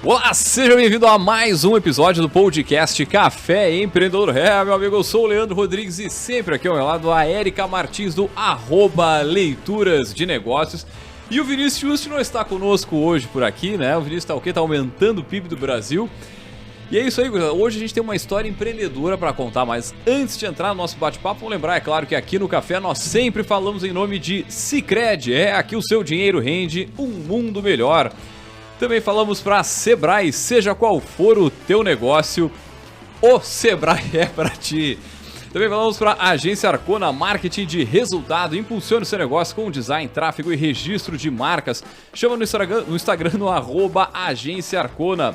Olá, seja bem-vindo a mais um episódio do podcast Café Empreendedor. Meu amigo, eu sou o Leandro Rodrigues e sempre aqui ao meu lado a Érica Martins do @Leituras de Negócios. E o Vinícius Just não está conosco hoje por aqui, né? O Vinícius está o quê? Está aumentando o PIB do Brasil. E é isso aí, hoje a gente tem uma história empreendedora para contar, mas antes de entrar no nosso bate-papo, vamos lembrar, é claro, que aqui no Café nós sempre falamos em nome de Sicredi. Aqui o seu dinheiro rende um mundo melhor. Também falamos para Sebrae, seja qual for o teu negócio, o Sebrae é para ti. Também falamos para a Agência Arcona, marketing de resultado. Impulsione o seu negócio com design, tráfego e registro de marcas. Chama no Instagram no @Agência Arcona.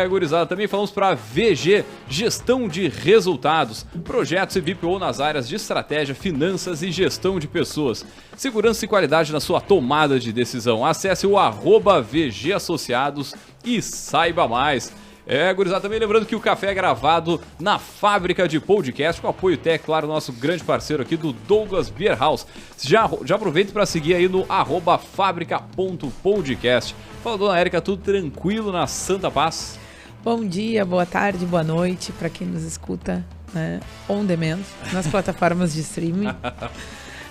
Gurizada, também falamos para VG, gestão de resultados, projetos e BPO nas áreas de estratégia, finanças e gestão de pessoas, segurança e qualidade na sua tomada de decisão. Acesse o @VG Associados e saiba mais. Gurizada, também lembrando que o café é gravado na Fábrica de Podcast, com apoio técnico, claro, nosso grande parceiro aqui do Douglas Beer House. Já aproveita para seguir aí no @fabrica.podcast. Fala, dona Érica, tudo tranquilo na Santa Paz? Bom dia, boa tarde, boa noite para quem nos escuta, né, on demand, nas plataformas de streaming.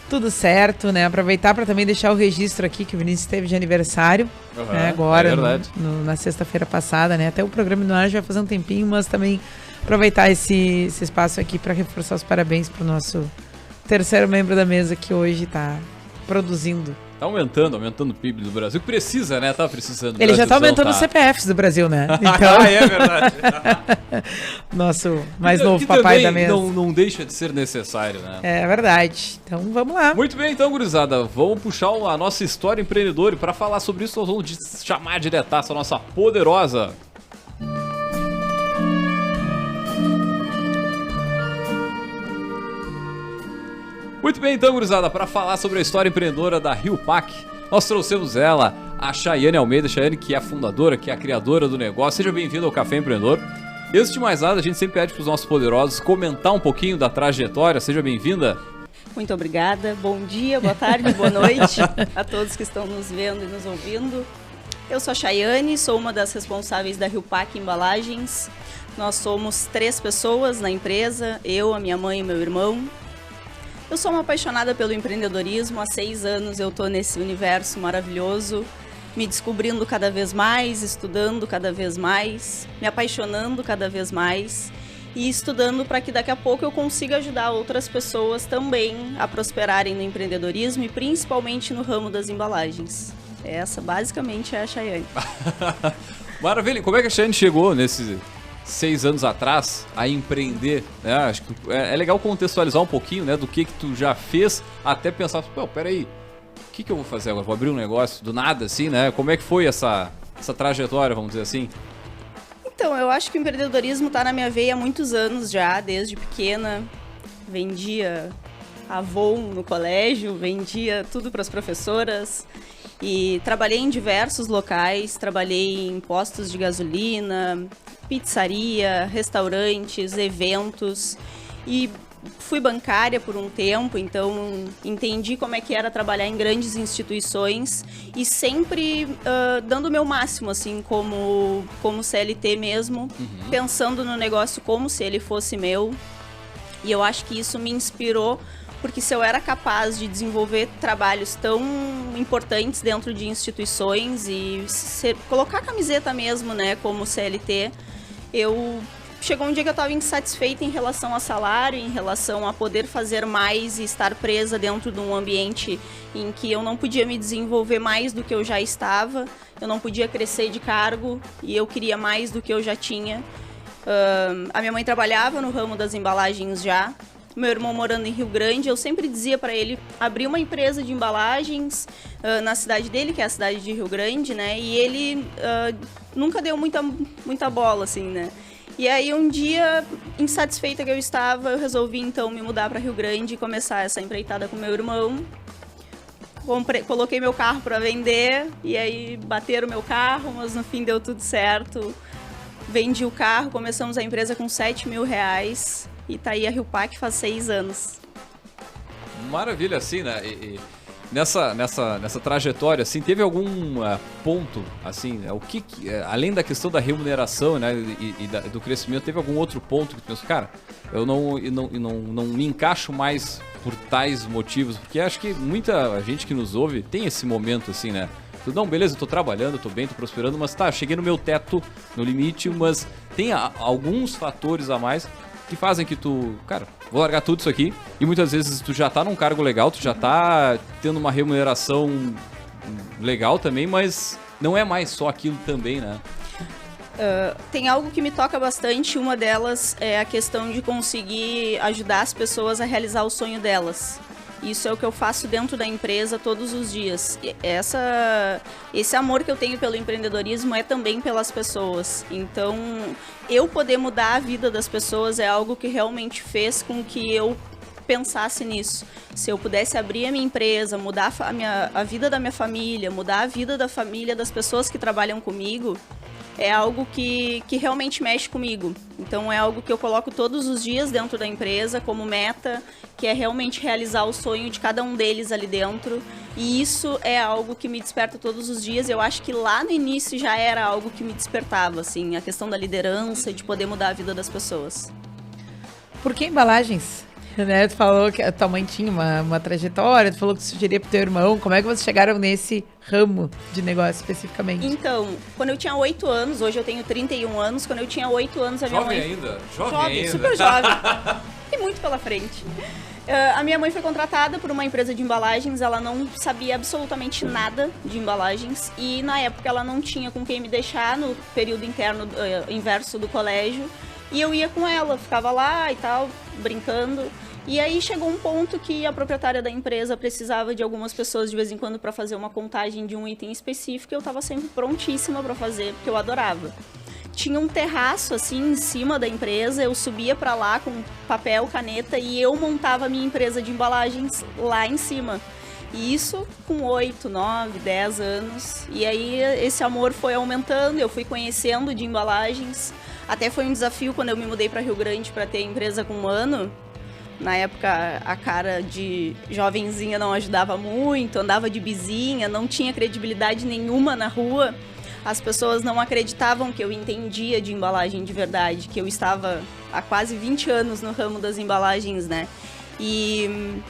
Tudo certo, né? Aproveitar para também deixar o registro aqui que o Vinícius esteve de aniversário, né, agora, na sexta-feira passada, né? Até o programa no ar já vai fazer um tempinho, mas também aproveitar esse espaço aqui para reforçar os parabéns para o nosso terceiro membro da mesa que hoje está produzindo. Tá aumentando o PIB do Brasil, que precisa, né? Tá precisando. Ele já tá aumentando os CPFs do Brasil, né? Então... é verdade. Nosso mais novo papai da mesa. Não deixa de ser necessário, né? É verdade. Então vamos lá. Muito bem, então, gurizada. Vamos puxar a nossa história empreendedora e para falar sobre isso nós vamos chamar diretaça a nossa poderosa... Muito bem, então, gurizada, para falar sobre a história empreendedora da RioPac, nós trouxemos ela, a Chayane Almeida. Chayane, que é a fundadora, que é a criadora do negócio. Seja bem-vindo ao Café Empreendedor. E antes de mais nada, a gente sempre pede para os nossos poderosos comentar um pouquinho da trajetória. Seja bem-vinda. Muito obrigada. Bom dia, boa tarde, boa noite a todos que estão nos vendo e nos ouvindo. Eu sou a Chayane, sou uma das responsáveis da RioPac Embalagens. Nós somos 3 pessoas na empresa, eu, a minha mãe e meu irmão. Eu sou uma apaixonada pelo empreendedorismo, há 6 anos eu estou nesse universo maravilhoso, me descobrindo cada vez mais, estudando cada vez mais, me apaixonando cada vez mais e estudando para que daqui a pouco eu consiga ajudar outras pessoas também a prosperarem no empreendedorismo e principalmente no ramo das embalagens. Essa basicamente é a Chayane. Maravilha, como é que a Chayane chegou nesses 6 anos atrás a empreender, né? Acho que é legal contextualizar um pouquinho, né, do que tu já fez até pensar, pô, peraí, o que eu vou fazer agora? Vou abrir um negócio do nada, assim, né? Como é que foi essa trajetória, vamos dizer assim? Então, eu acho que o empreendedorismo está na minha veia há muitos anos já, desde pequena. Vendia Avon no colégio, vendia tudo para as professoras. E trabalhei em diversos locais, trabalhei em postos de gasolina, pizzaria, restaurantes, eventos e fui bancária por um tempo, então entendi como é que era trabalhar em grandes instituições e sempre dando o meu máximo, assim, como CLT mesmo, pensando no negócio como se ele fosse meu. E eu acho que isso me inspirou, porque se eu era capaz de desenvolver trabalhos tão importantes dentro de instituições e colocar a camiseta mesmo, né, como CLT, chegou um dia que eu estava insatisfeita em relação a salário, em relação a poder fazer mais e estar presa dentro de um ambiente em que eu não podia me desenvolver mais do que eu já estava, eu não podia crescer de cargo e eu queria mais do que eu já tinha. A minha mãe trabalhava no ramo das embalagens já, meu irmão morando em Rio Grande, eu sempre dizia para ele abrir uma empresa de embalagens na cidade dele, que é a cidade de Rio Grande, né? E ele nunca deu muita bola, assim, né? E aí um dia, insatisfeita que eu estava, eu resolvi então me mudar para Rio Grande e começar essa empreitada com meu irmão. Coloquei meu carro para vender e aí bateram meu carro, mas no fim deu tudo certo. Vendi o carro, começamos a empresa com R$7.000 e tá aí a RioPac faz 6 anos. Maravilha, assim, né? nessa trajetória, assim, teve algum ponto, assim, o que além da questão da remuneração, né, do crescimento, teve algum outro ponto que tu pensou, cara, eu não me encaixo mais por tais motivos? Porque acho que muita gente que nos ouve tem esse momento, assim, né? Não, beleza, eu tô trabalhando, tô bem, tô prosperando, mas tá, cheguei no meu teto, no limite, mas tem alguns fatores a mais que fazem que tu, cara, vou largar tudo isso aqui, e muitas vezes tu já tá num cargo legal, tu já tá tendo uma remuneração legal também, mas não é mais só aquilo também, né? Tem algo que me toca bastante, uma delas é a questão de conseguir ajudar as pessoas a realizar o sonho delas. Isso é o que eu faço dentro da empresa todos os dias. Esse amor que eu tenho pelo empreendedorismo é também pelas pessoas. Então, eu poder mudar a vida das pessoas é algo que realmente fez com que eu pensasse nisso. Se eu pudesse abrir a minha empresa, mudar a vida da minha família, mudar a vida da família das pessoas que trabalham comigo, é algo que realmente mexe comigo. Então é algo que eu coloco todos os dias dentro da empresa como meta, que é realmente realizar o sonho de cada um deles ali dentro. E isso é algo que me desperta todos os dias. Eu acho que lá no início já era algo que me despertava, assim, a questão da liderança, de poder mudar a vida das pessoas. Por que embalagens? Né? Tu falou que a tua mãe tinha uma trajetória, tu falou que tu sugeria pro teu irmão. Como é que vocês chegaram nesse ramo de negócio especificamente? Então, quando eu tinha 8 anos, hoje eu tenho 31 anos, quando eu tinha 8 anos a minha mãe... Jovem ainda? Super jovem. Tem muito pela frente. A minha mãe foi contratada por uma empresa de embalagens, ela não sabia absolutamente nada de embalagens e na época ela não tinha com quem me deixar no período inverso do colégio e eu ia com ela, ficava lá e tal, brincando. E aí chegou um ponto que a proprietária da empresa precisava de algumas pessoas de vez em quando para fazer uma contagem de um item específico e eu estava sempre prontíssima para fazer, porque eu adorava. Tinha um terraço assim em cima da empresa, eu subia para lá com papel, caneta e eu montava a minha empresa de embalagens lá em cima. E isso com 8, 9, 10 anos. E aí esse amor foi aumentando, eu fui conhecendo de embalagens. Até foi um desafio quando eu me mudei para Rio Grande para ter a empresa com 1 ano. Na época, a cara de jovenzinha não ajudava muito, andava de bizinha, não tinha credibilidade nenhuma na rua. As pessoas não acreditavam que eu entendia de embalagem de verdade, que eu estava há quase 20 anos no ramo das embalagens, né? E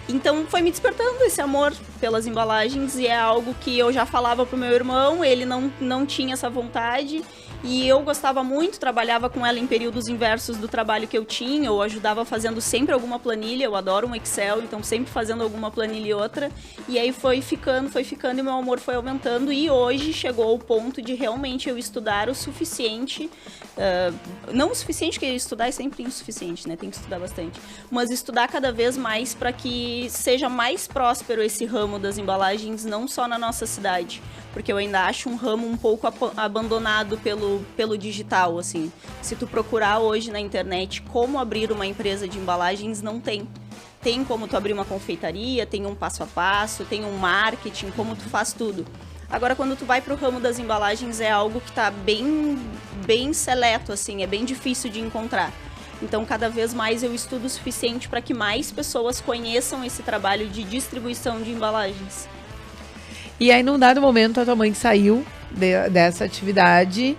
então foi me despertando esse amor pelas embalagens e é algo que eu já falava pro meu irmão, ele não tinha essa vontade. E eu gostava muito, trabalhava com ela em períodos inversos do trabalho que eu tinha, eu ajudava fazendo sempre alguma planilha, eu adoro um Excel, então sempre fazendo alguma planilha e outra. E aí foi ficando e meu amor foi aumentando e hoje chegou ao ponto de realmente eu estudar o suficiente, não o suficiente, porque estudar é sempre insuficiente, né? Tem que estudar bastante, mas estudar cada vez mais para que seja mais próspero esse ramo das embalagens, não só na nossa cidade, porque eu ainda acho um ramo um pouco abandonado pelo digital, assim. Se tu procurar hoje na internet como abrir uma empresa de embalagens, não tem. Tem como tu abrir uma confeitaria, tem um passo a passo, tem um marketing, como tu faz tudo. Agora, quando tu vai pro ramo das embalagens, é algo que tá bem seleto, assim, é bem difícil de encontrar. Então, cada vez mais eu estudo o suficiente para que mais pessoas conheçam esse trabalho de distribuição de embalagens. E aí, num dado momento, a tua mãe saiu dessa atividade,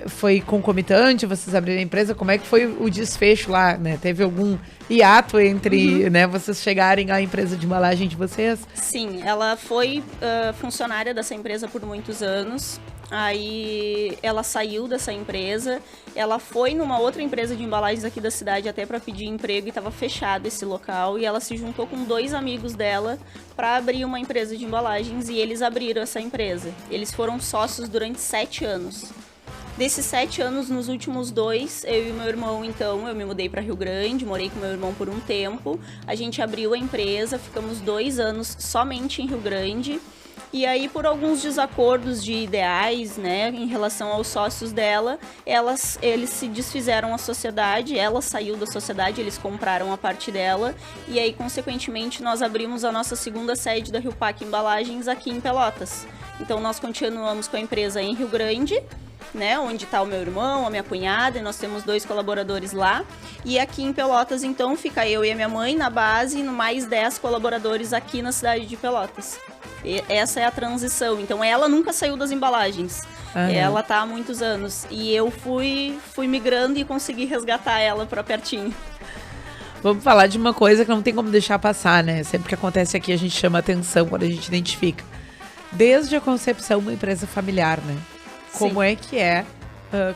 foi concomitante, vocês abriram a empresa, como é que foi o desfecho lá, né? Teve algum hiato entre, né, vocês chegarem à empresa de embalagem de vocês? Sim, ela foi funcionária dessa empresa por muitos anos. Aí ela saiu dessa empresa, ela foi numa outra empresa de embalagens aqui da cidade até para pedir emprego e estava fechado esse local e ela se juntou com 2 amigos dela para abrir uma empresa de embalagens e eles abriram essa empresa. Eles foram sócios durante 7 anos. Desses 7 anos, nos últimos 2, eu e meu irmão, então, eu me mudei para Rio Grande, morei com meu irmão por um tempo, a gente abriu a empresa, ficamos 2 anos somente em Rio Grande. E aí, por alguns desacordos de ideais, né, em relação aos sócios dela, eles se desfizeram a sociedade, ela saiu da sociedade, eles compraram a parte dela, e aí, consequentemente, nós abrimos a nossa segunda sede da Rio Pac Embalagens aqui em Pelotas. Então, nós continuamos com a empresa em Rio Grande, né, onde está o meu irmão, a minha cunhada, e nós temos 2 colaboradores lá. E aqui em Pelotas, então, fica eu e a minha mãe na base e mais 10 colaboradores aqui na cidade de Pelotas. E essa é a transição. Então, ela nunca saiu das embalagens. Ela tá há muitos anos. E eu fui migrando e consegui resgatar ela para pertinho. Vamos falar de uma coisa que não tem como deixar passar, né? Sempre que acontece aqui, a gente chama atenção quando a gente identifica. Desde a concepção, uma empresa familiar, né? Como é que é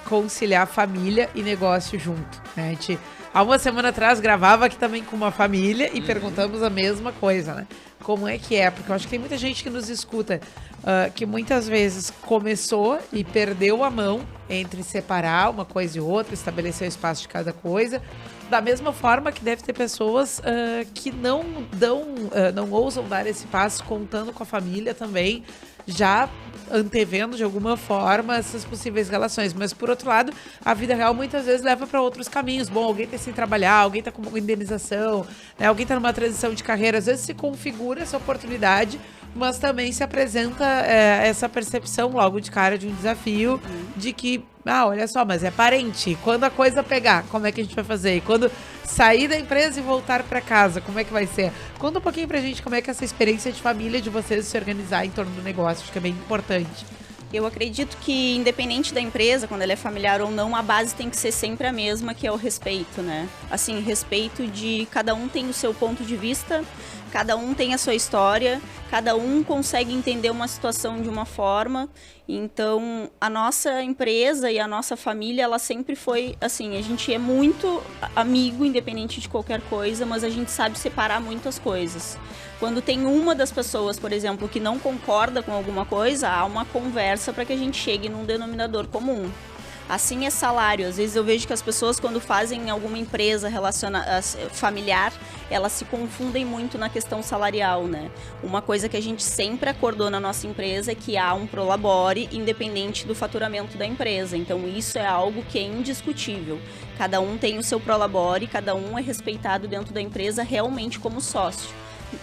conciliar família e negócio junto, né? A gente, há uma semana atrás, gravava aqui também com uma família e perguntamos a mesma coisa, né? Como é que é? Porque eu acho que tem muita gente que nos escuta que muitas vezes começou e perdeu a mão entre separar uma coisa e outra, estabelecer o espaço de cada coisa. Da mesma forma que deve ter pessoas que não ousam dar esse passo contando com a família também, já antevendo de alguma forma essas possíveis relações. Mas, por outro lado, a vida real muitas vezes leva para outros caminhos. Bom, alguém tá sem trabalhar, alguém tá com uma indenização, né? Alguém tá numa transição de carreira. Às vezes se configura essa oportunidade, mas também se apresenta essa percepção logo de cara de um desafio de que, olha só, mas é parente. Quando a coisa pegar, como é que a gente vai fazer? E quando sair da empresa e voltar para casa, como é que vai ser? Conta um pouquinho pra gente como é que é essa experiência de família de vocês se organizar em torno do negócio, acho que é bem importante. Eu acredito que, independente da empresa, quando ela é familiar ou não, a base tem que ser sempre a mesma, que é o respeito, né? Assim, respeito de cada um tem o seu ponto de vista, cada um tem a sua história, cada um consegue entender uma situação de uma forma. Então, a nossa empresa e a nossa família, ela sempre foi, assim, a gente é muito amigo, independente de qualquer coisa, mas a gente sabe separar muito as coisas. Quando tem uma das pessoas, por exemplo, que não concorda com alguma coisa, há uma conversa para que a gente chegue num denominador comum. Assim é salário. Às vezes eu vejo que as pessoas, quando fazem alguma empresa familiar, elas se confundem muito na questão salarial, né? Uma coisa que a gente sempre acordou na nossa empresa é que há um prolabore independente do faturamento da empresa. Então isso é algo que é indiscutível. Cada um tem o seu prolabore, cada um é respeitado dentro da empresa realmente como sócio.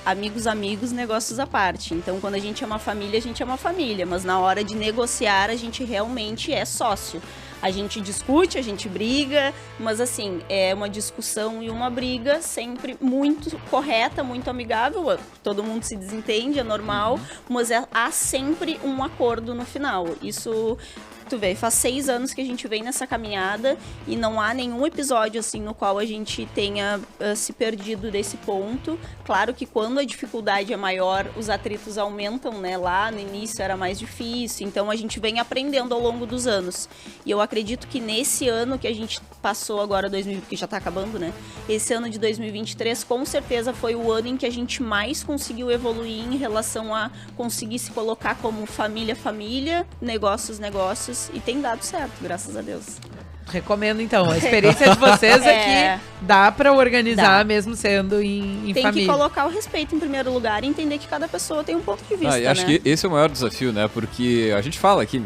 Amigos, negócios à parte. Então, quando a gente é uma família, mas na hora de negociar, a gente realmente é sócio. A gente discute, a gente briga, mas assim, é uma discussão e uma briga sempre muito correta, muito amigável. Todo mundo se desentende, é normal, mas há sempre um acordo no final. Isso... Tu vê, faz 6 anos que a gente vem nessa caminhada e não há nenhum episódio assim no qual a gente tenha se perdido desse ponto. Claro que quando a dificuldade é maior, os atritos aumentam, né? Lá no início era mais difícil, então a gente vem aprendendo ao longo dos anos. E eu acredito que nesse ano que a gente passou agora, que já tá acabando, né? Esse ano de 2023, com certeza foi o ano em que a gente mais conseguiu evoluir em relação a conseguir se colocar como família, negócios, e tem dado certo, graças a Deus. Recomendo, então. A experiência de vocês é que dá pra organizar, mesmo sendo em família. Tem que colocar o respeito em primeiro lugar e entender que cada pessoa tem um ponto de vista, acho que esse é o maior desafio, né? Porque a gente fala aqui,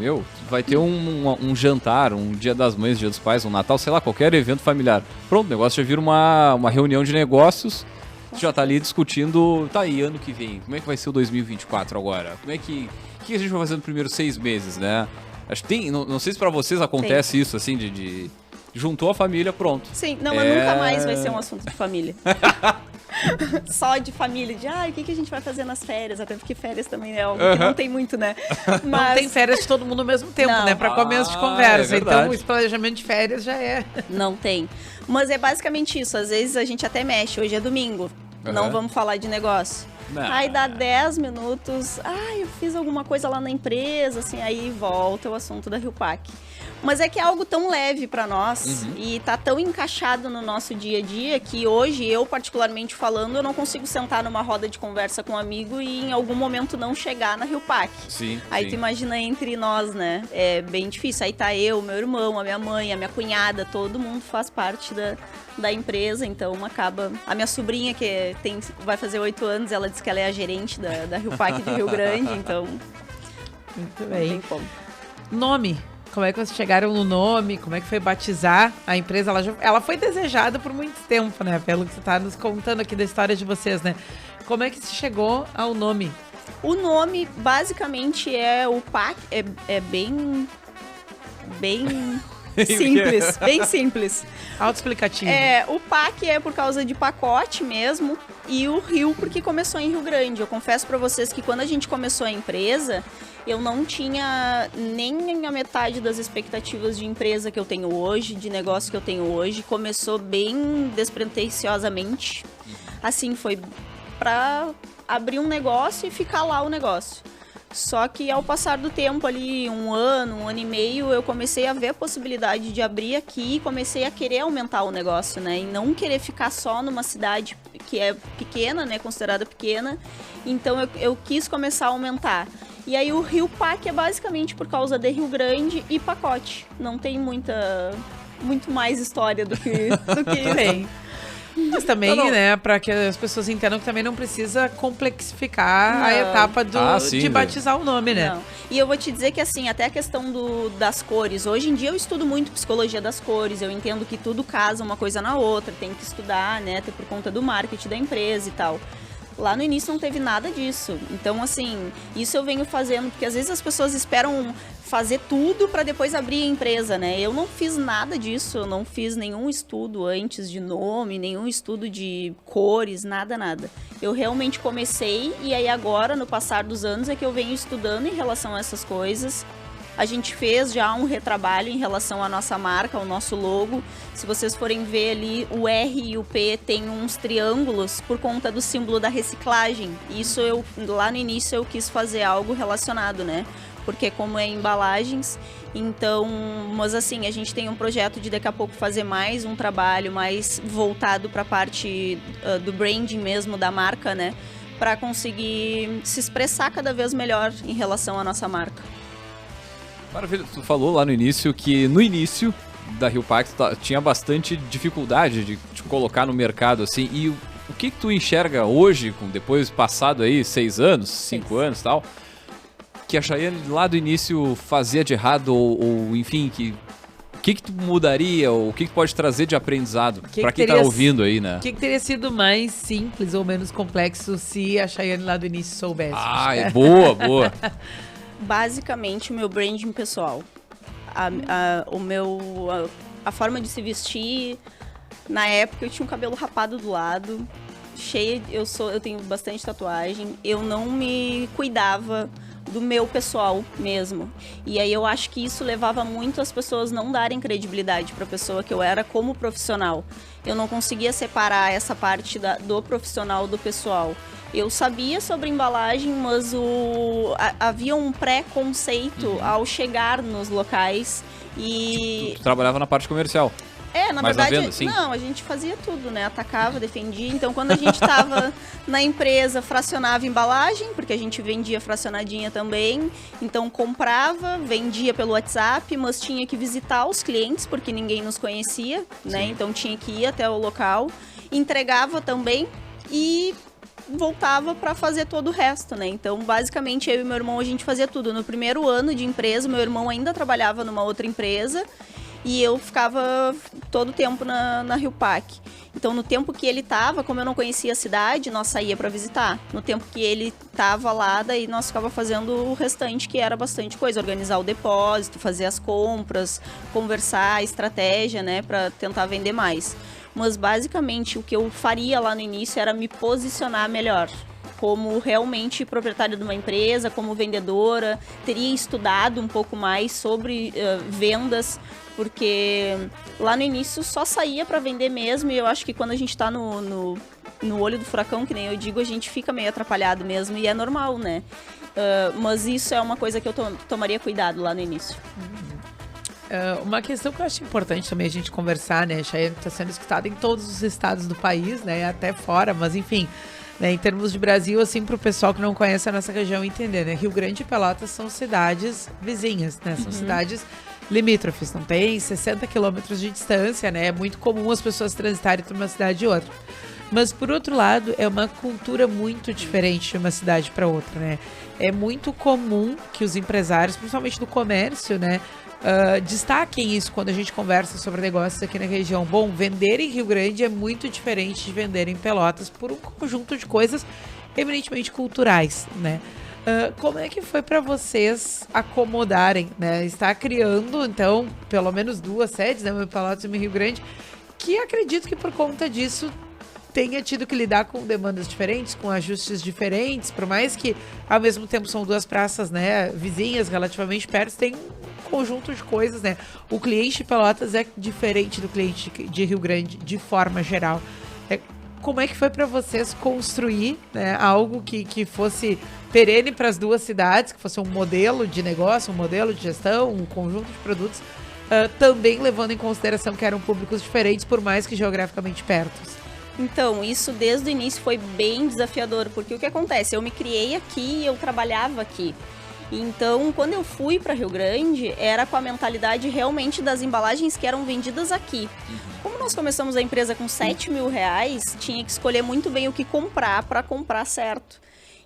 vai ter um jantar, um Dia das Mães, Dia dos Pais, um Natal, sei lá, qualquer evento familiar. Pronto, o negócio já vira uma reunião de negócios. Você já tá ali discutindo, e ano que vem, como é que vai ser o 2024 agora? Como é que a gente vai fazer nos primeiros 6 meses, né? Acho que tem, não sei se pra vocês acontece isso, assim, de juntou a família, pronto. Sim, mas nunca mais vai ser um assunto de família. Só de família, o que a gente vai fazer nas férias? Até porque férias também é algo que não tem muito, né? Mas... Não tem férias de todo mundo ao mesmo tempo, né? Pra começo de conversa. Então, esse planejamento de férias já é. Não tem. Mas é basicamente isso. Às vezes a gente até mexe. Hoje é domingo. Não vamos falar de negócio. Aí dá 10 minutos, eu fiz alguma coisa lá na empresa, assim, aí volta o assunto da RioPac. Mas é que é algo tão leve para nós e tá tão encaixado no nosso dia a dia que hoje, eu particularmente falando, eu não consigo sentar numa roda de conversa com um amigo e em algum momento não chegar na RioPac. Sim. Aí tu imagina entre nós, né? É bem difícil. Aí tá eu, meu irmão, a minha mãe, a minha cunhada, todo mundo faz parte da empresa, então acaba... A minha sobrinha, que vai fazer 8 anos, ela diz que ela é a gerente da RioPac de Rio Grande, então... Muito bem. Não tem como. Nome. Como é que vocês chegaram no nome? Como é que foi batizar a empresa? Ela foi desejada por muito tempo, né? Pelo que você está nos contando aqui da história de vocês, né? Como é que se chegou ao nome? O nome, basicamente, é o PAC. É bem... bem simples, bem simples. Autoexplicativo. O PAC é por causa de pacote mesmo, e o Rio porque começou em Rio Grande. Eu confesso pra vocês que quando a gente começou a empresa, eu não tinha nem a metade das expectativas de empresa que eu tenho hoje, de negócio que eu tenho hoje. Começou bem despretensiosamente. Assim, foi pra abrir um negócio e ficar lá o negócio. Só que ao passar do tempo ali, um ano e meio, eu comecei a ver a possibilidade de abrir aqui e comecei a querer aumentar o negócio, né? E não querer ficar só numa cidade que é pequena, né? Considerada pequena. Então eu quis começar a aumentar. E aí o Rio PAC é basicamente por causa de Rio Grande e pacote. Não tem muito mais história do que Bem. Mas também, né, para que as pessoas entendam que também não precisa complexificar a etapa de batizar o nome, né? Não. E eu vou te dizer que, assim, até a questão das cores. Hoje em dia eu estudo muito psicologia das cores, eu entendo que tudo casa uma coisa na outra, tem que estudar, né, até por conta do marketing da empresa e tal. Lá no início não teve nada disso. Então, assim, isso eu venho fazendo, porque às vezes as pessoas esperam fazer tudo para depois abrir a empresa, né? Eu não fiz nada disso, eu não fiz nenhum estudo antes de nome, nenhum estudo de cores, nada. Eu realmente comecei e aí agora, no passar dos anos, é que eu venho estudando em relação a essas coisas. A gente fez já um retrabalho em relação à nossa marca, ao nosso logo. Se vocês forem ver ali, o R e o P tem uns triângulos por conta do símbolo da reciclagem. Isso lá no início eu quis fazer algo relacionado, né? Porque como é embalagens, então, mas assim, a gente tem um projeto de daqui a pouco fazer mais um trabalho mais voltado para a parte do branding mesmo da marca, né? Para conseguir se expressar cada vez melhor em relação à nossa marca. Maravilha, tu falou lá no início que no início da Rio PAC tinha bastante dificuldade de te colocar no mercado, assim, e o que tu enxerga hoje, depois passado aí 6 anos, 5 anos e tal, que a Chayane lá do início fazia de errado ou enfim, o que tu mudaria, ou o que tu pode trazer de aprendizado pra quem tá ouvindo aí, né? O que teria sido mais simples ou menos complexo se a Chayane lá do início soubesse? Boa! Basicamente, o meu branding pessoal. A forma de se vestir. Na época, eu tinha um cabelo rapado do lado, cheio. Eu tenho bastante tatuagem. Eu não me cuidava do meu pessoal mesmo. E aí eu acho que isso levava muito as pessoas não darem credibilidade para a pessoa que eu era como profissional. Eu não conseguia separar essa parte do profissional do pessoal. Eu sabia sobre embalagem, mas havia um pré-conceito ao chegar nos locais e... Tu trabalhava na parte comercial. Na mas verdade, na venda, sim? Não, a gente fazia tudo, né? Atacava, defendia. Então, quando a gente estava na empresa, fracionava embalagem, porque a gente vendia fracionadinha também. Então, comprava, vendia pelo WhatsApp, mas tinha que visitar os clientes, porque ninguém nos conhecia, né? Sim. Então, tinha que ir até o local. Entregava também e voltava para fazer todo o resto, né? Então, basicamente, eu e meu irmão, a gente fazia tudo. No primeiro ano de empresa, meu irmão ainda trabalhava numa outra empresa e eu ficava todo o tempo na Rio PAC. Então, no tempo que ele estava, como eu não conhecia a cidade, nós saía para visitar. No tempo que ele estava lá, daí nós ficava fazendo o restante, que era bastante coisa. Organizar o depósito, fazer as compras, conversar, estratégia, né? Para tentar vender mais. Mas, basicamente, o que eu faria lá no início era me posicionar melhor. Como realmente proprietária de uma empresa, como vendedora, teria estudado um pouco mais sobre vendas, porque lá no início só saía para vender mesmo, e eu acho que quando a gente está no olho do furacão, que nem eu digo, a gente fica meio atrapalhado mesmo, e é normal, né? Mas isso é uma coisa que eu tomaria cuidado lá no início. Uma questão que eu acho importante também a gente conversar, né? A Chayane está sendo escutada em todos os estados do país, né? Até fora, mas enfim, né? Em termos de Brasil, assim, para o pessoal que não conhece a nossa região entender, né? Rio Grande e Pelotas são cidades vizinhas, né? São cidades limítrofes, não tem 60 quilômetros de distância, né? É muito comum as pessoas transitarem entre uma cidade e outra. Mas, por outro lado, é uma cultura muito diferente de uma cidade para outra, né? É muito comum que os empresários, principalmente do comércio, né? Destaquem isso quando a gente conversa sobre negócios aqui na região. Bom, vender em Rio Grande é muito diferente de vender em Pelotas por um conjunto de coisas eminentemente culturais, né? Como é que foi para vocês acomodarem, né? Está criando, então, pelo menos 2 sedes, né? Uma em Pelotas e uma em Rio Grande, que acredito que por conta disso tenha tido que lidar com demandas diferentes, com ajustes diferentes, por mais que ao mesmo tempo são 2 praças, né, vizinhas, relativamente perto, tem um conjunto de coisas, né? O cliente de Pelotas é diferente do cliente de Rio Grande, de forma geral. Como é que foi para vocês construir, né, algo que fosse perene para as 2 cidades, que fosse um modelo de negócio, um modelo de gestão, um conjunto de produtos, também levando em consideração que eram públicos diferentes, por mais que geograficamente perto? Então, isso desde o início foi bem desafiador, porque o que acontece? Eu me criei aqui e eu trabalhava aqui. Então, quando eu fui para Rio Grande, era com a mentalidade realmente das embalagens que eram vendidas aqui. Como nós começamos a empresa com R$7.000, tinha que escolher muito bem o que comprar para comprar certo.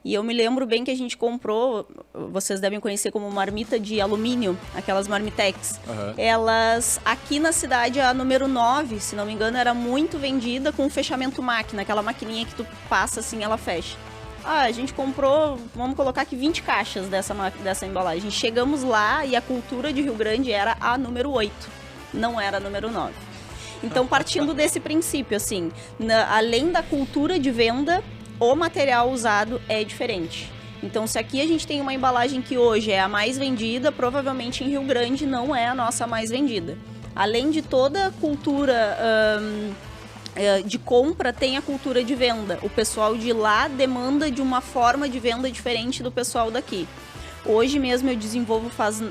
E eu me lembro bem que a gente comprou, vocês devem conhecer como marmita de alumínio, aquelas marmitex. Elas, aqui na cidade, a número 9, se não me engano, era muito vendida com fechamento máquina, aquela maquininha que tu passa assim, ela fecha. A gente comprou, vamos colocar aqui 20 caixas dessa embalagem. Chegamos lá e a cultura de Rio Grande era a número 8, não era a número 9. Então, partindo desse princípio, assim, além da cultura de venda, o material usado é diferente. Então, se aqui a gente tem uma embalagem que hoje é a mais vendida, provavelmente em Rio Grande não é a nossa mais vendida. Além de toda a cultura de compra, tem a cultura de venda. O pessoal de lá demanda de uma forma de venda diferente do pessoal daqui. Hoje mesmo eu desenvolvo, faz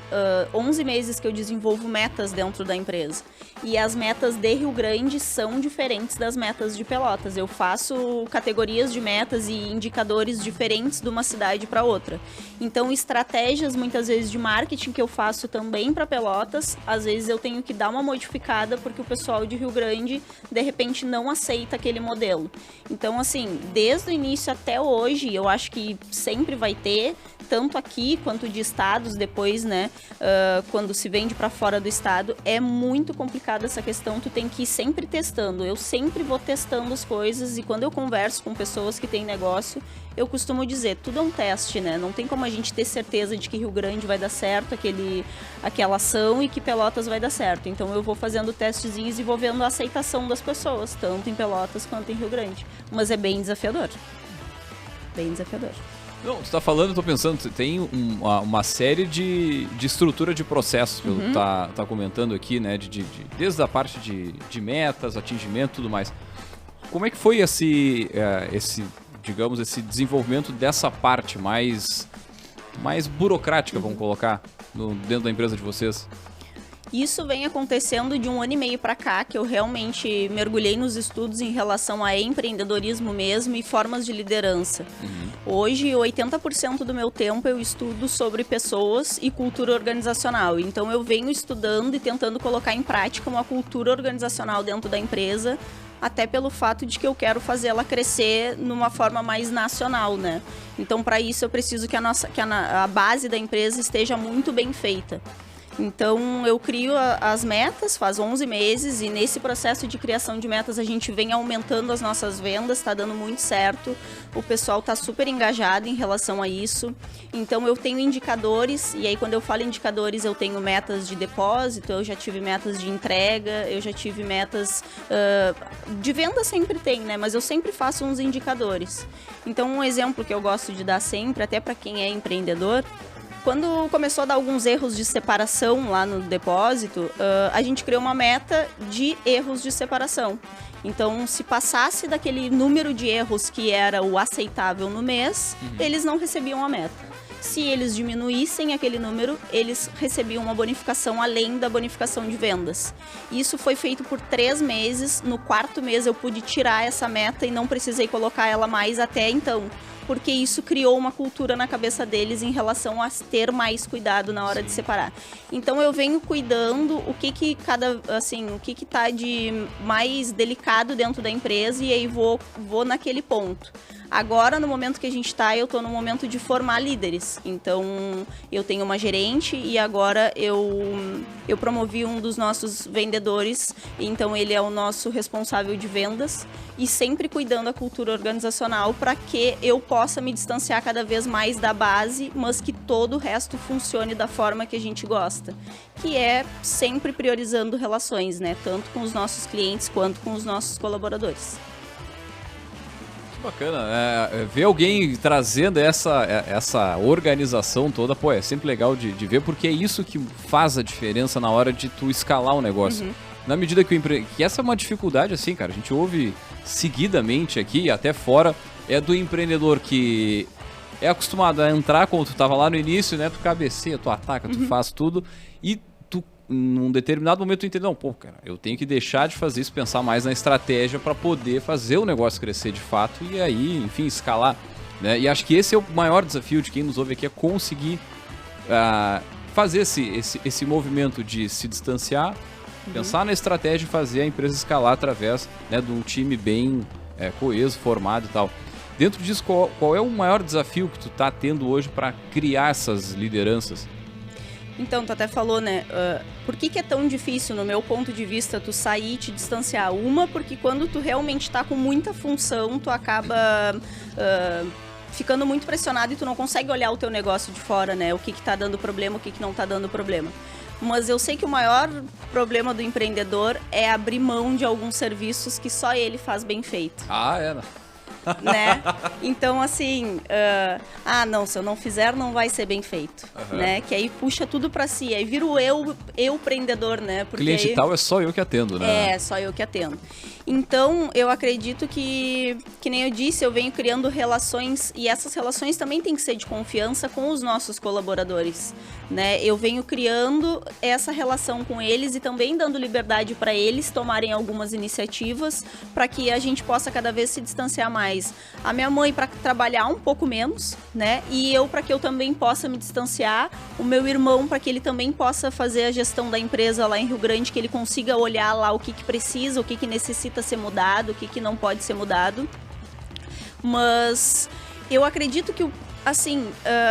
11 meses que eu desenvolvo metas dentro da empresa. E as metas de Rio Grande são diferentes das metas de Pelotas. Eu faço categorias de metas e indicadores diferentes de uma cidade para outra. Então, estratégias muitas vezes de marketing que eu faço também para Pelotas, às vezes eu tenho que dar uma modificada porque o pessoal de Rio Grande, de repente, não aceita aquele modelo. Então, assim, desde o início até hoje, eu acho que sempre vai ter, tanto aqui quanto de estados depois, né, quando se vende para fora do estado, é muito complicado essa questão, tu tem que ir sempre testando. Eu sempre vou testando as coisas e quando eu converso com pessoas que têm negócio, eu costumo dizer, tudo é um teste, né? Não tem como a gente ter certeza de que Rio Grande vai dar certo, aquela ação, e que Pelotas vai dar certo. Então eu vou fazendo testezinhos e vou vendo a aceitação das pessoas, tanto em Pelotas quanto em Rio Grande. Mas é bem desafiador. Bem desafiador. Não, tu tá falando, eu tô pensando, você tem uma série de estrutura de processos, pelo que tá comentando aqui, né? Desde a parte de metas, atingimento e tudo mais. Como é que foi esse desenvolvimento dessa parte mais burocrática, vamos colocar, dentro da empresa de vocês? Isso vem acontecendo de 1 ano e meio para cá, que eu realmente mergulhei nos estudos em relação a empreendedorismo mesmo e formas de liderança. Hoje, 80% do meu tempo eu estudo sobre pessoas e cultura organizacional. Então, eu venho estudando e tentando colocar em prática uma cultura organizacional dentro da empresa, até pelo fato de que eu quero fazer ela crescer numa forma mais nacional, né? Então, para isso, eu preciso que a base da empresa esteja muito bem feita. Então, eu crio as metas faz 11 meses e nesse processo de criação de metas a gente vem aumentando as nossas vendas, está dando muito certo, o pessoal está super engajado em relação a isso. Então, eu tenho indicadores e aí quando eu falo indicadores eu tenho metas de depósito, eu já tive metas de entrega, eu já tive metas de venda sempre tem, né? Mas eu sempre faço uns indicadores. Então, um exemplo que eu gosto de dar sempre, até para quem é empreendedor, quando começou a dar alguns erros de separação lá no depósito, a gente criou uma meta de erros de separação. Então, se passasse daquele número de erros que era o aceitável no mês, eles não recebiam a meta. Se eles diminuíssem aquele número, eles recebiam uma bonificação além da bonificação de vendas. Isso foi feito por 3 meses. No 4º mês eu pude tirar essa meta e não precisei colocar ela mais até então, porque isso criou uma cultura na cabeça deles em relação a ter mais cuidado na hora de separar. Então eu venho cuidando o que tá de mais delicado dentro da empresa e aí vou naquele ponto. Agora, no momento que a gente está, eu estou no momento de formar líderes. Então, eu tenho uma gerente e agora eu promovi um dos nossos vendedores. Então, ele é o nosso responsável de vendas e sempre cuidando da cultura organizacional para que eu possa me distanciar cada vez mais da base, mas que todo o resto funcione da forma que a gente gosta. Que é sempre priorizando relações, né? Tanto com os nossos clientes quanto com os nossos colaboradores. Bacana, ver alguém trazendo essa organização toda, pô, é sempre legal de ver, porque é isso que faz a diferença na hora de tu escalar o negócio. Na medida que essa é uma dificuldade, assim, cara, a gente ouve seguidamente aqui, até fora, é do empreendedor que é acostumado a entrar, como tu tava lá no início, né, tu cabeceia, tu ataca, tu faz tudo, e num determinado momento tu entende, não, pô, cara, eu tenho que deixar de fazer isso, pensar mais na estratégia para poder fazer o negócio crescer de fato e aí, enfim, escalar, né? E acho que esse é o maior desafio de quem nos ouve aqui, é conseguir fazer esse movimento de se distanciar, pensar na estratégia e fazer a empresa escalar através, né, de um time bem coeso, formado e tal. Dentro disso, qual é o maior desafio que tu tá tendo hoje para criar essas lideranças? Então, tu até falou, né, por que é tão difícil, no meu ponto de vista, tu sair e te distanciar? Uma, porque quando tu realmente tá com muita função, tu acaba ficando muito pressionado e tu não consegue olhar o teu negócio de fora, né, o que tá dando problema, o que não tá dando problema. Mas eu sei que o maior problema do empreendedor é abrir mão de alguns serviços que só ele faz bem feito. Né? Então, assim, não, se eu não fizer, não vai ser bem feito, né? Que aí puxa tudo pra si, aí vira o eu empreendedor, né? Porque cliente aí, tal é só eu que atendo, né? É, só eu que atendo. Então, eu acredito que nem eu disse, eu venho criando relações, e essas relações também têm que ser de confiança com os nossos colaboradores, né? Eu venho criando essa relação com eles e também dando liberdade para eles tomarem algumas iniciativas para que a gente possa cada vez se distanciar mais. A minha mãe para trabalhar um pouco menos, né? E eu para que eu também possa me distanciar. O meu irmão para que ele também possa fazer a gestão da empresa lá em Rio Grande, que ele consiga olhar lá o que precisa, o que necessita ser mudado, o que não pode ser mudado. Mas eu acredito que, assim,